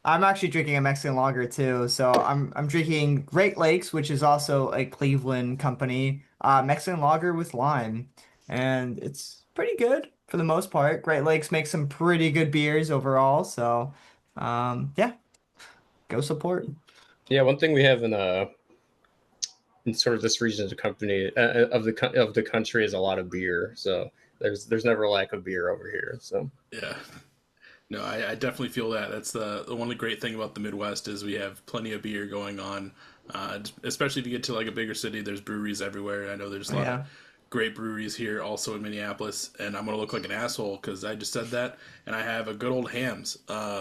I'm actually drinking a Mexican lager too. So I'm drinking Great Lakes, which is also a Cleveland company, Mexican lager with lime, and it's pretty good for the most part. Great Lakes makes some pretty good beers overall. So, yeah, go support. Yeah, one thing we have in sort of this region of the company of the country is a lot of beer. So there's never a lack of beer over here. So Yeah. No, I definitely feel that. That's the only great thing about the Midwest is we have plenty of beer going on. Especially if you get to like a bigger city, there's breweries everywhere. I know there's a lot of Yeah. great breweries here, also in Minneapolis. And I'm gonna look like an asshole because I just said that. And I have a good old Hams,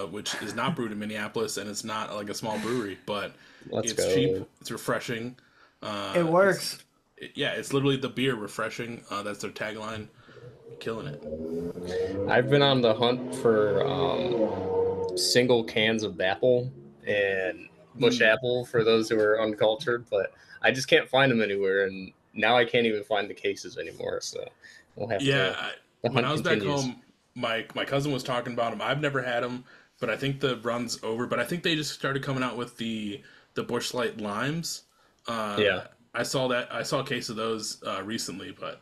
which is not brewed in Minneapolis, and it's not like a small brewery, but let's it's go. cheap, it's refreshing. It works. It's literally the beer refreshing. That's their tagline. Killing it. I've been on the hunt for single cans of apple and bush apple for those who are uncultured, but I just can't find them anywhere, and now I can't even find the cases anymore. So we'll have Yeah, to. The when hunt I was back continues. home, my cousin was talking about them. I've never had them, but I think the run's over. But I think they just started coming out with the Busch Light limes. Yeah. I saw a case of those recently, but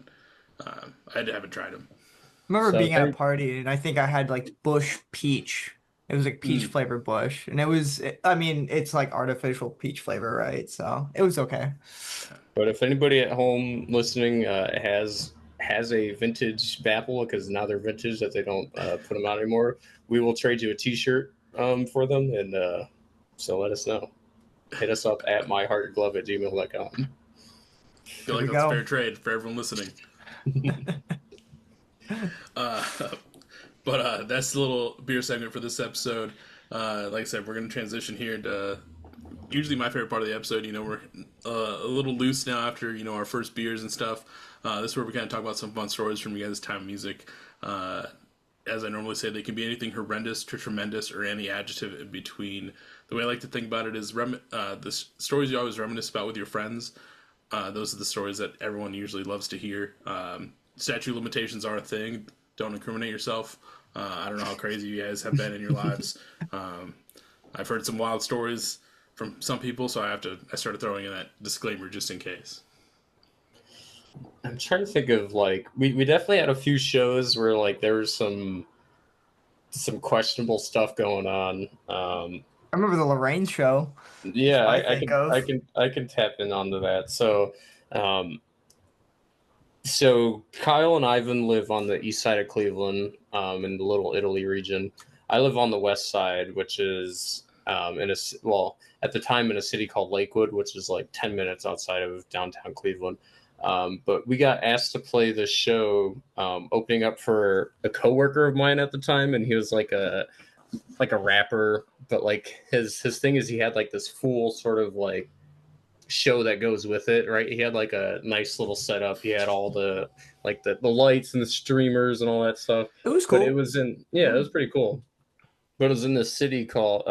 I haven't tried them. I remember So being at a party and I think I had like Bush peach. It was like peach flavored Bush, and I mean, it's like artificial peach flavor, right? So it was okay. But if anybody at home listening has a vintage Bapple, because now they're vintage that they don't put them out anymore, we will trade you a T-shirt for them, and so let us know. Hit us up at myheartyourglove@gmail.com. I feel Here like we that's a go. fair trade for everyone listening. Uh, but that's the little beer segment for this episode. Like I said, we're going to transition here to usually my favorite part of the episode. We're a little loose now after our first beers and stuff. This is where we kind of talk about some fun stories from you guys' time in music. As I normally say, they can be anything horrendous to tremendous or any adjective in between. The way I like to think about it is the stories you always reminisce about with your friends. Those are the stories that everyone usually loves to hear. Statute limitations are a thing. Don't incriminate yourself. I don't know how crazy you guys have been in your lives. I've heard some wild stories from some people, so I started throwing in that disclaimer just in case. I'm trying to think of we definitely had a few shows where there was some questionable stuff going on. I remember the Lorraine show. Yeah, I think of. I can tap in onto that. Um, so Kyle and Ivan live on the east side of Cleveland, in the Little Italy region. I live on the west side, which is at the time in a city called Lakewood, which is like 10 minutes outside of downtown Cleveland. But we got asked to play the show, opening up for a coworker of mine at the time, and he was like a rapper, but his thing is he had this full sort of show that goes with it, right? He had a nice little setup. He had all the the lights and the streamers and all that stuff. It was But cool. it was it was pretty cool. But it was in this city called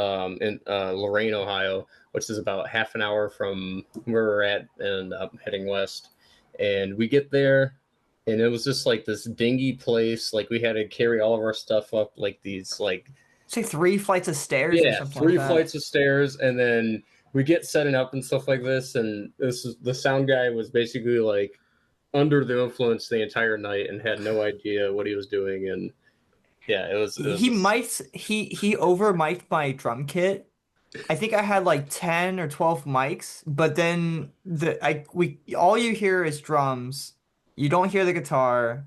in Lorain, Ohio, which is about half an hour from where we're at, and heading west. And we get there, and it was just this dingy place. We had to carry all of our stuff up these Say 3 flights of stairs or something like three that. flights of stairs, and then we get setting up and stuff like this, and the sound guy was basically like under the influence the entire night and had no idea what he was doing, and yeah, it was just He over mic'd my drum kit. I think I had like 10 or 12 mics, but then the I we all you hear is drums. You don't hear the guitar.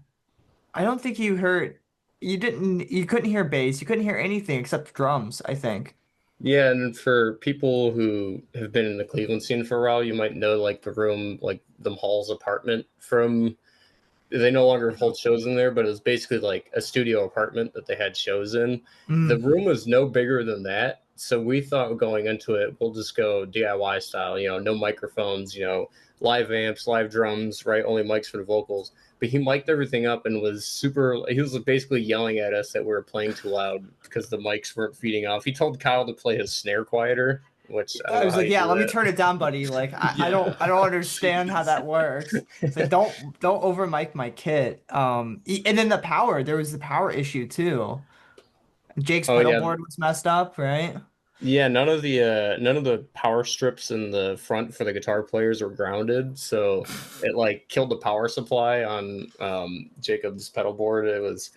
I don't think you couldn't hear bass. You couldn't hear anything except drums, I think. yeah. And for people who have been in the Cleveland scene for a while, you might know like the room, like the Hall's apartment from. They no longer hold shows in there, but it was basically like a studio apartment that they had shows in. The Mm, room was no bigger than that. So we thought going into it, we'll just go DIY style, no microphones, live amps, live drums, right? Only mics for the vocals. But he mic'd everything up and was he was basically yelling at us that we were playing too loud because the mics weren't feeding off. He told Kyle to play his snare quieter, which I don't I know was how like, you yeah, do let me that. turn it down, buddy. Like Yeah. I don't understand how that works. It's like don't over mic my kit. And then the power, there was the power issue too. Jake's Oh pedal yeah, board was messed up, right? yeah, none of the power strips in the front for the guitar players were grounded, so it like killed the power supply on Jacob's pedal board. It was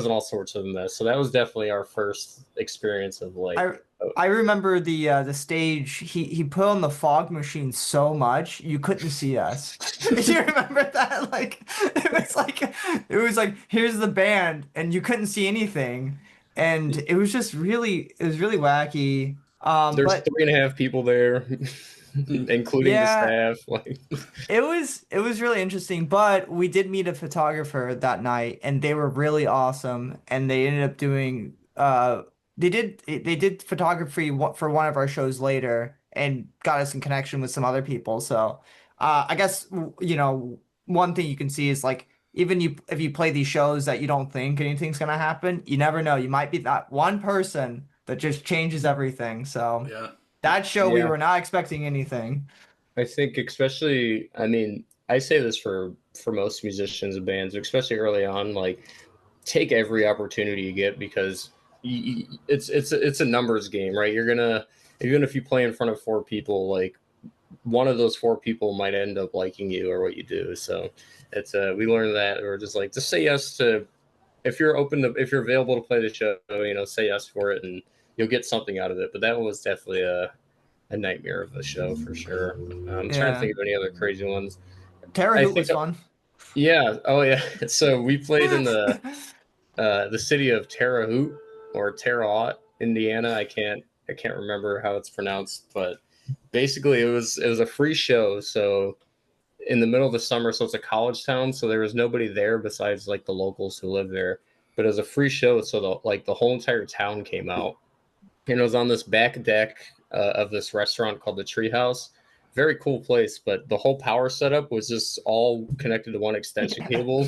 all sorts of a mess. So that was definitely our first experience of I like, oh, I remember the stage he put on the fog machine so much you couldn't see us. Do you remember that? Like it was like here's the band and you couldn't see anything. And it was really wacky. there's But 3.5 people there, Mm. including the yeah, staff. Like, it was really interesting, but we did meet a photographer that night and they were really awesome and they ended up doing they did photography for one of our shows later and got us in connection with some other people. So I guess one thing you can see is like even you if you play these shows that you don't think anything's gonna happen, you never know. You might be that one person that just changes everything. So Yeah. that show we yeah, were not expecting anything. I think especially, I mean, I say this for most musicians and bands, especially early on, like take every opportunity you get because it's a numbers game, right? You're gonna even if you play in front of 4 people, like one of those 4 people might end up liking you or what you do. So it's we learned that or just say yes to if you're available to play the show, say yes for it and you'll get something out of it. But that was definitely a nightmare of a show for sure. I'm trying to Yeah. think of any other crazy ones. Terre I Haute think was fun. yeah, oh yeah. So we played in the city of Terre Haute or Terre Haute, Indiana. I can't remember how it's pronounced, but basically it was a free show. So in the middle of the summer, so it's a college town, so there was nobody there besides like the locals who live there. But it was a free show, so the whole entire town came out, and it was on this back deck of this restaurant called the Treehouse. Very cool place, but the whole power setup was just all connected to one extension Yeah. cable.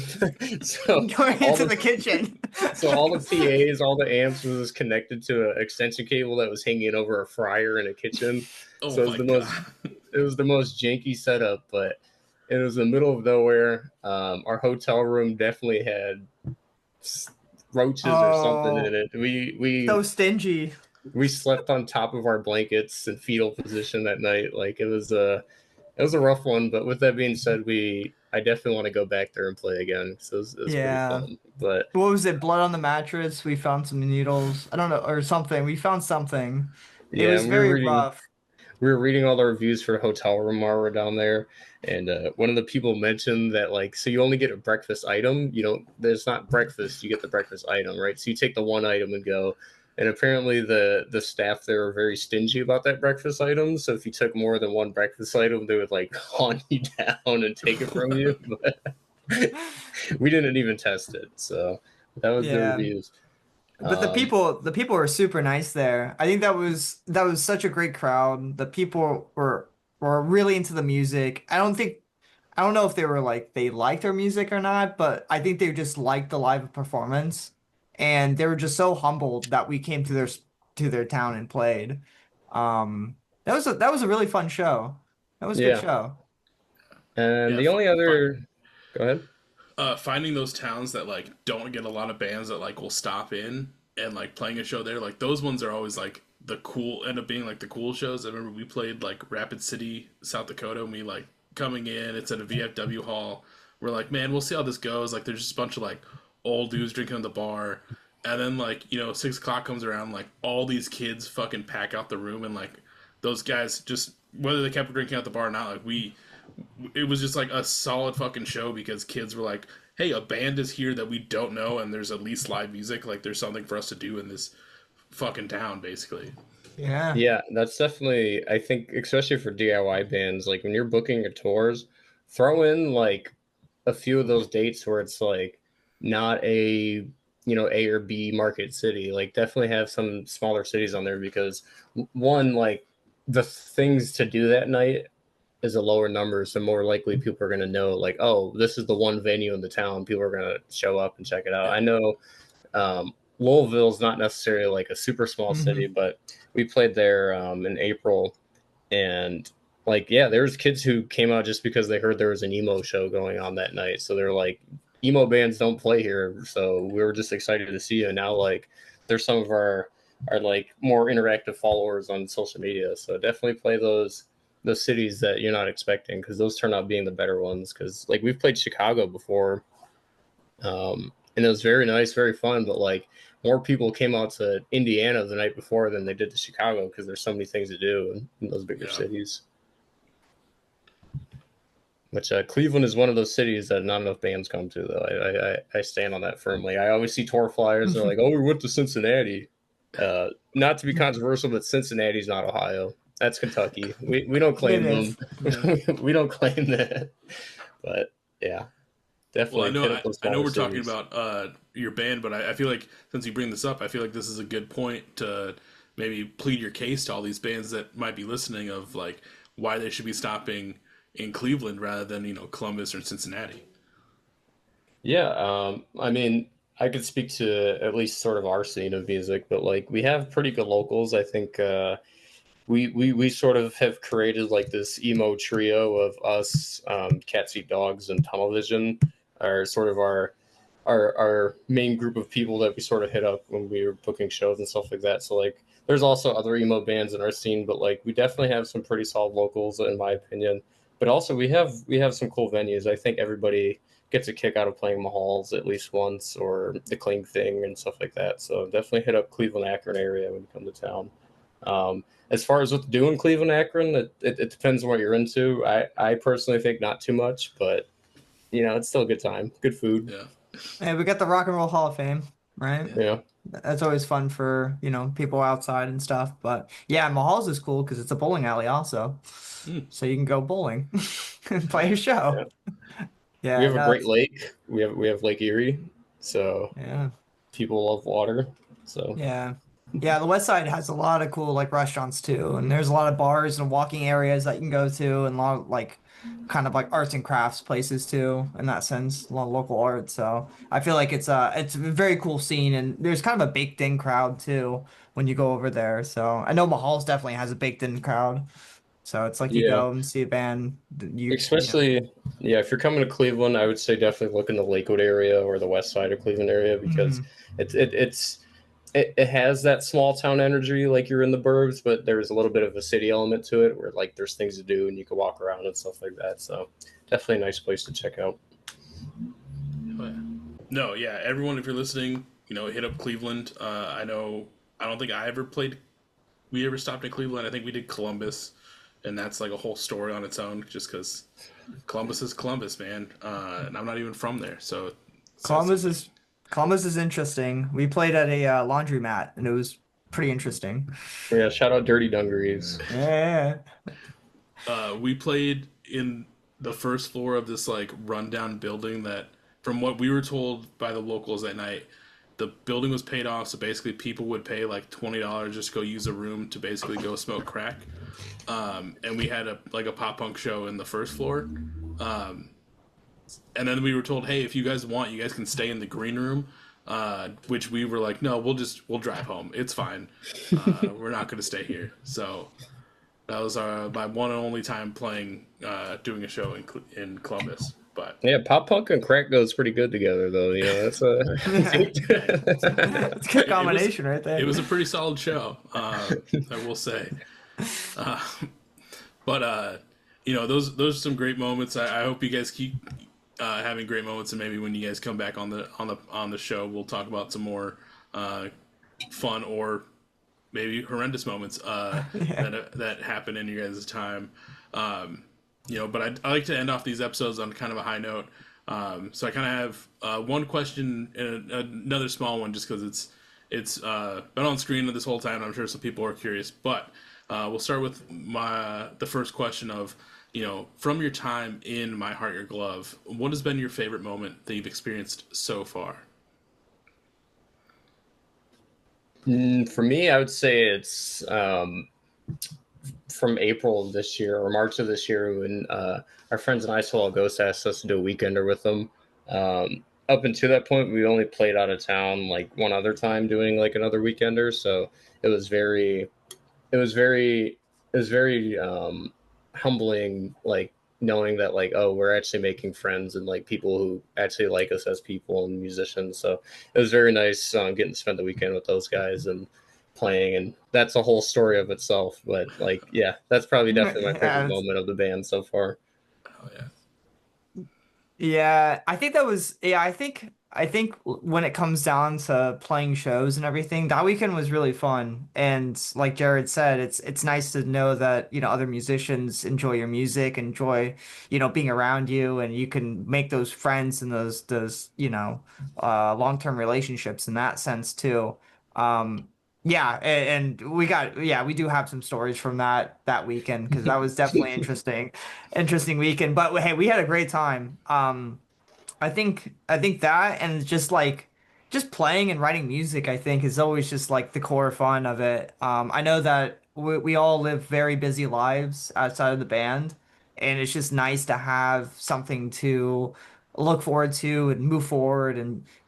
so Going all into the the kitchen. so all the PAs, all the amps was just connected to an extension cable that was hanging over a fryer in a kitchen. Oh So my god. it was the most janky setup, but it was in the middle of nowhere. Our hotel room definitely had roaches or something in Oh, it. so stingy. We slept on top of our blankets in fetal position that night. Like it was a rough one. But with that being said, I definitely want to go back there and play again. So it was pretty Yeah. fun. But What was it? Blood on the mattress. We found some needles. I don't know, or something. We found something. It yeah, was and very rough. we were reading all the reviews for the hotel room while we were down there, and one of the people mentioned that like, so you only get a breakfast item. You don't. There's not breakfast. You get the breakfast item, right? So you take the one item and go. And apparently the staff there were very stingy about that breakfast item. So if you took more than one breakfast item, they would like hunt you down and take it from you. But we didn't even test it. So that was the Yeah. reviews. But Um, the people were super nice there. I think that was such a great crowd. The people were really into the music. I don't know if they were like they liked our music or not, but I think they just liked the live performance, and they were just so humbled that we came to their town and played. That was a really fun show. That was a good yeah. show. And Yeah. the only other, go ahead. Finding those towns that like don't get a lot of bands that like will stop in and like playing a show there, like those ones are always like the cool end up being like the cool shows. I remember we played like Rapid City, South Dakota, and we like coming in. It's at a VFW hall. We're like, man, we'll see how this goes. Like, there's just a bunch of like old dudes drinking at the bar, and then like 6 o'clock comes around, like all these kids fucking pack out the room, and like those guys just whether they kept drinking at the bar or not, like it was just like a solid fucking show because kids were like, hey, a band is here that we don't know, and there's at least live music. Like, there's something for us to do in this fucking town, basically. Yeah. Yeah, that's definitely, I think, especially for DIY bands, like when you're booking your tours, throw in like a few of those dates where it's like not a, A or B market city. Like definitely have some smaller cities on there because one, like the things to do that night is a lower number, so more likely people are going to know like, oh, this is the one venue in the town. People are going to show up and check it out. Yeah. I know Louisville's not necessarily like a super small city, but we played there in April, and like, yeah, there's kids who came out just because they heard there was an emo show going on that night. So they're like, emo bands don't play here, so we were just excited to see you. And now like, there's some of our like more interactive followers on social media. So definitely play those cities that you're not expecting because those turn out being the better ones. Because like we've played Chicago before, and it was very nice, very fun. But like more people came out to Indiana the night before than they did to Chicago because there's so many things to do in those bigger cities. Which Cleveland is one of those cities that not enough bands come to, though. I stand on that firmly. I always see tour flyers. They're like, "Oh, we went to Cincinnati." Not to be controversial, but Cincinnati's not Ohio. That's Kentucky. We don't claim them. Yeah. We don't claim that. But yeah, definitely. Well, I know we're talking about your band, but I feel like since you bring this up, I feel like this is a good point to maybe plead your case to all these bands that might be listening of like why they should be stopping in Cleveland rather than Columbus or Cincinnati. Yeah, I mean, I could speak to at least sort of our scene of music, but like we have pretty good locals. I think we sort of have created like this emo trio of us, Cats Eat Dogs, and Tunnel Vision are sort of our main group of people that we sort of hit up when we were booking shows and stuff like that. So like there's also other emo bands in our scene, but like we definitely have some pretty solid locals in my opinion. But also we have some cool venues. I think everybody gets a kick out of playing Mahal's at least once or the Cling Thing and stuff like that. So definitely hit up Cleveland, Akron area when you come to town. As far as what to do in Cleveland, Akron, it depends on what you're into. I personally think not too much, but it's still a good time. Good food. Yeah. Hey, we got the Rock and Roll Hall of Fame, right? Yeah. That's always fun for, people outside and stuff. But yeah, Mahal's is cool because it's a bowling alley also. So you can go bowling and play a show. Yeah. We have a great lake. We have Lake Erie. So yeah, people love water. So yeah. Yeah, the West Side has a lot of cool like restaurants too, and there's a lot of bars and walking areas that you can go to, and a lot of like kind of like arts and crafts places too, in that sense, a lot of local art. So I feel like it's a very cool scene, and there's kind of a baked in crowd too when you go over there. So I know Mahal's definitely has a baked in crowd. So it's like you go and see a band. Especially, if you're coming to Cleveland, I would say definitely look in the Lakewood area or the west side of Cleveland area because it has that small town energy like you're in the burbs, but there's a little bit of a city element to it where like there's things to do and you can walk around and stuff like that. So definitely a nice place to check out. No, yeah, everyone, if you're listening, hit up Cleveland. I don't think we ever stopped in Cleveland. I think we did Columbus, and that's like a whole story on its own just because Columbus is Columbus, man. And I'm not even from there, so Columbus is interesting. We played at a laundromat, and it was pretty interesting. Yeah, shout out Dirty Dungarees. Yeah. We played in the first floor of this like rundown building that, from what we were told by the locals that night, the building was paid off. So basically, people would pay like $20 just to go use a room to basically go smoke crack. And we had a pop punk show in the first floor. And then we were told, hey, if you guys want, you guys can stay in the green room. Which we were like, no, we'll drive home. It's fine. We're not going to stay here. So that was my one and only time doing a show in Columbus. But Yeah, pop punk and crack goes pretty good together, though. You know, that's a Yeah. It's a good it was combination right there. it was a pretty solid show. I will say. Uh, but those are some great moments. I hope you guys keep having great moments, and maybe when you guys come back on the show, we'll talk about some more uh, fun or maybe horrendous moments Yeah. that happen in your guys' time. But I like to end off these episodes on kind of a high note. So I kind of have one question and another small one, just because it's been on screen this whole time. I'm sure some people are curious, but we'll start with the first question of, from your time in My Heart Your Glove, what has been your favorite moment that you've experienced so far? For me, I would say it's from April of this year or March of this year when our friends in Isola Ghost asked us to do a weekender with them. Up until that point, we only played out of town like one other time doing like another weekender. So it was very, it was very, it was very humbling, like knowing that like, oh, we're actually making friends and like people who actually like us as people and musicians. So it was very nice getting to spend the weekend with those guys and playing, and that's a whole story of itself. But like, yeah, that's probably definitely my favorite Yeah, moment of the band so far. Oh yeah. yeah, I think that was yeah, I think when it comes down to playing shows and everything, that weekend was really fun. And like Jared said, it's nice to know that, other musicians enjoy your music, enjoy, being around you, and you can make those friends and long-term relationships in that sense too. Um yeah, and we do have some stories from that weekend because that was definitely interesting weekend. But hey, we had a great time. I think that and just playing and writing music, I think is always just like the core fun of it. I know that we all live very busy lives outside of the band, and it's just nice to have something to look forward to and move forward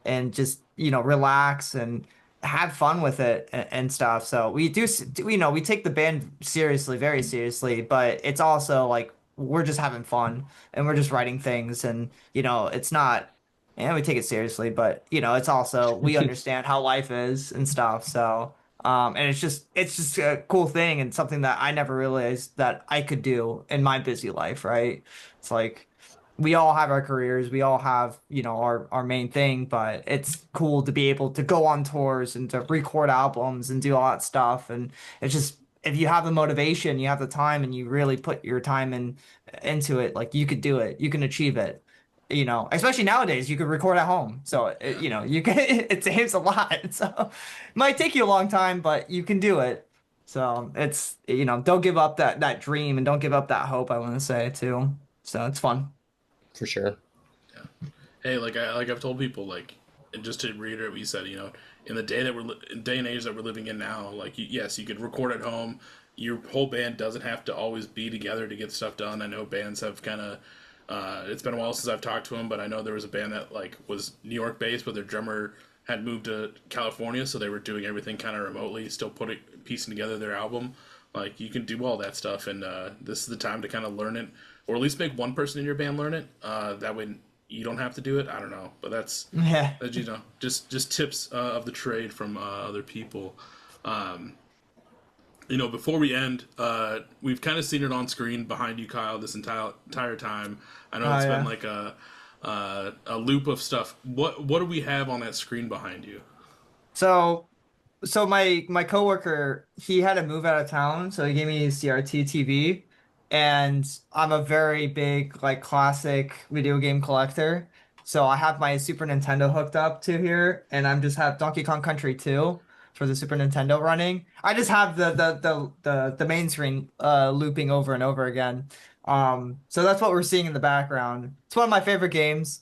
and just relax and have fun with it and stuff. So we we take the band seriously, very seriously, but it's also like we're just having fun and we're just writing things and it's not, we take it seriously, but it's also we understand how life is and stuff. So, and it's just a cool thing and something that I never realized that I could do in my busy life, right? It's like we all have our careers, we all have, our main thing, but it's cool to be able to go on tours and to record albums and do all that stuff. And it's just if you have the motivation, you have the time, and you really put your time into it, like you could do it, you can achieve it. Especially nowadays, you could record at home. So, Yeah. you can, it saves a lot. So, it might take you a long time, but you can do it. So, don't give up that dream and don't give up that hope, I want to say too. So, it's fun. For sure. Yeah. Hey, I've told people, like, and just to reiterate what you said, in the day and age that we're living in now, like, yes, you could record at home. Your whole band doesn't have to always be together to get stuff done. I know bands have kind of. It's been a while since I've talked to them, but I know there was a band that like was New York based, but their drummer had moved to California, so they were doing everything kind of remotely, still piecing together their album. Like, you can do all that stuff, and this is the time to kind of learn it, or at least make one person in your band learn it. That way you don't have to do it. I don't know, but Yeah. that's just tips of the trade from other people. Um, Before we end, we've kind of seen it on screen behind you, Kyle, this entire time. I know Oh it's been yeah. like a loop of stuff. What do we have on that screen behind you? So my coworker, he had to move out of town, so he gave me his CRT TV, and I'm a very big like classic video game collector. So I have my Super Nintendo hooked up to here, and I'm just have Donkey Kong Country 2 for the Super Nintendo running. I just have the main screen looping over and over again. So that's what we're seeing in the background. It's one of my favorite games.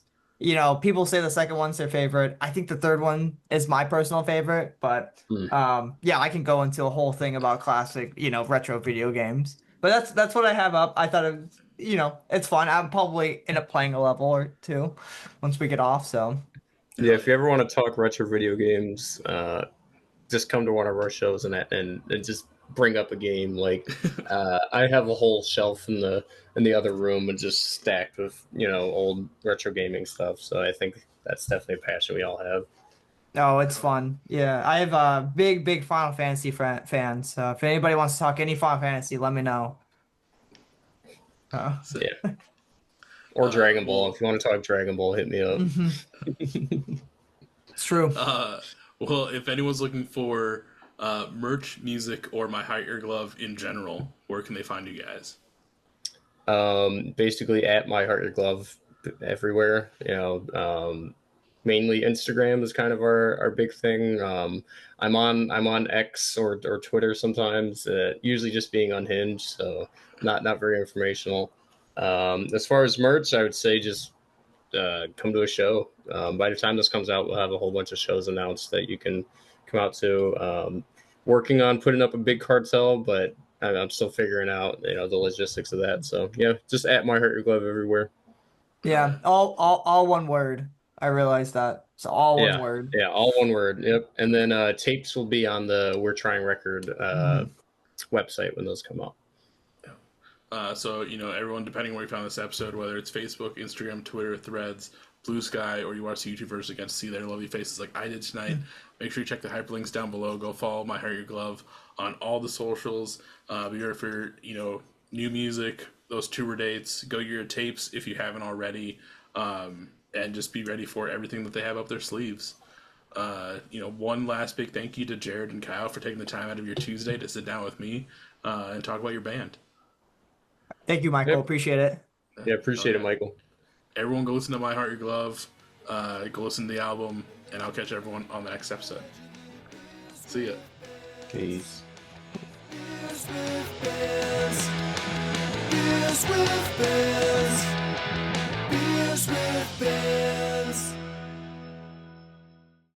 People say the second one's their favorite. I think the third one is my personal favorite, but Hmm. yeah, I can go into a whole thing about classic, retro video games. But that's what I have up. I thought it's fun. I'll probably end up playing a level or two once we get off. So Yeah, Hell if you yeah. ever want to talk retro video games, just come to one of our shows and just bring up a game. Like I have a whole shelf in the other room and just stacked with old retro gaming stuff. So I think that's definitely a passion we all have. Oh, it's fun. Yeah, I have a big Final Fantasy fan. So if anybody wants to talk any Final Fantasy, let me know. So, Yeah. Or Dragon Ball. well, If you want to talk Dragon Ball, hit me up. It's true. well, if anyone's looking for merch, music, or My Heart Your Glove in general, where can they find you guys? Basically at MyHeartYourGlove everywhere. Mainly Instagram is kind of our big thing. I'm on X or Twitter sometimes. Usually just being unhinged, so not very informational. As far as merch, I would say just come to a show. By the time this comes out, we'll have a whole bunch of shows announced that you can come out to. Working on putting up a big cartel, but I'm still figuring out the logistics of that. So yeah, just at My Heart Your Glove everywhere. Yeah, all one word. I realized that. It's all one Yeah, word. yeah, all one word. Yep. And then tapes will be on the We're Trying Record website when those come out. So, everyone, depending where you found this episode, whether it's Facebook, Instagram, Twitter, Threads, Blue Sky, or you watch the YouTube version again to see their lovely faces like I did tonight, make sure you check the hyperlinks down below. Go follow My Heart Your Glove on all the socials. Be here for, new music, those tour dates. Go get your tapes if you haven't already. And just be ready for everything that they have up their sleeves. One last big thank you to Jared and Kyle for taking the time out of your Tuesday to sit down with me and talk about your band. Thank you, Michael. Yep. Appreciate it. Yeah, appreciate it, Michael. Everyone go listen to My Heart Your Glove. Go listen to the album, and I'll catch everyone on the next episode. See ya. Peace. Beers with bands.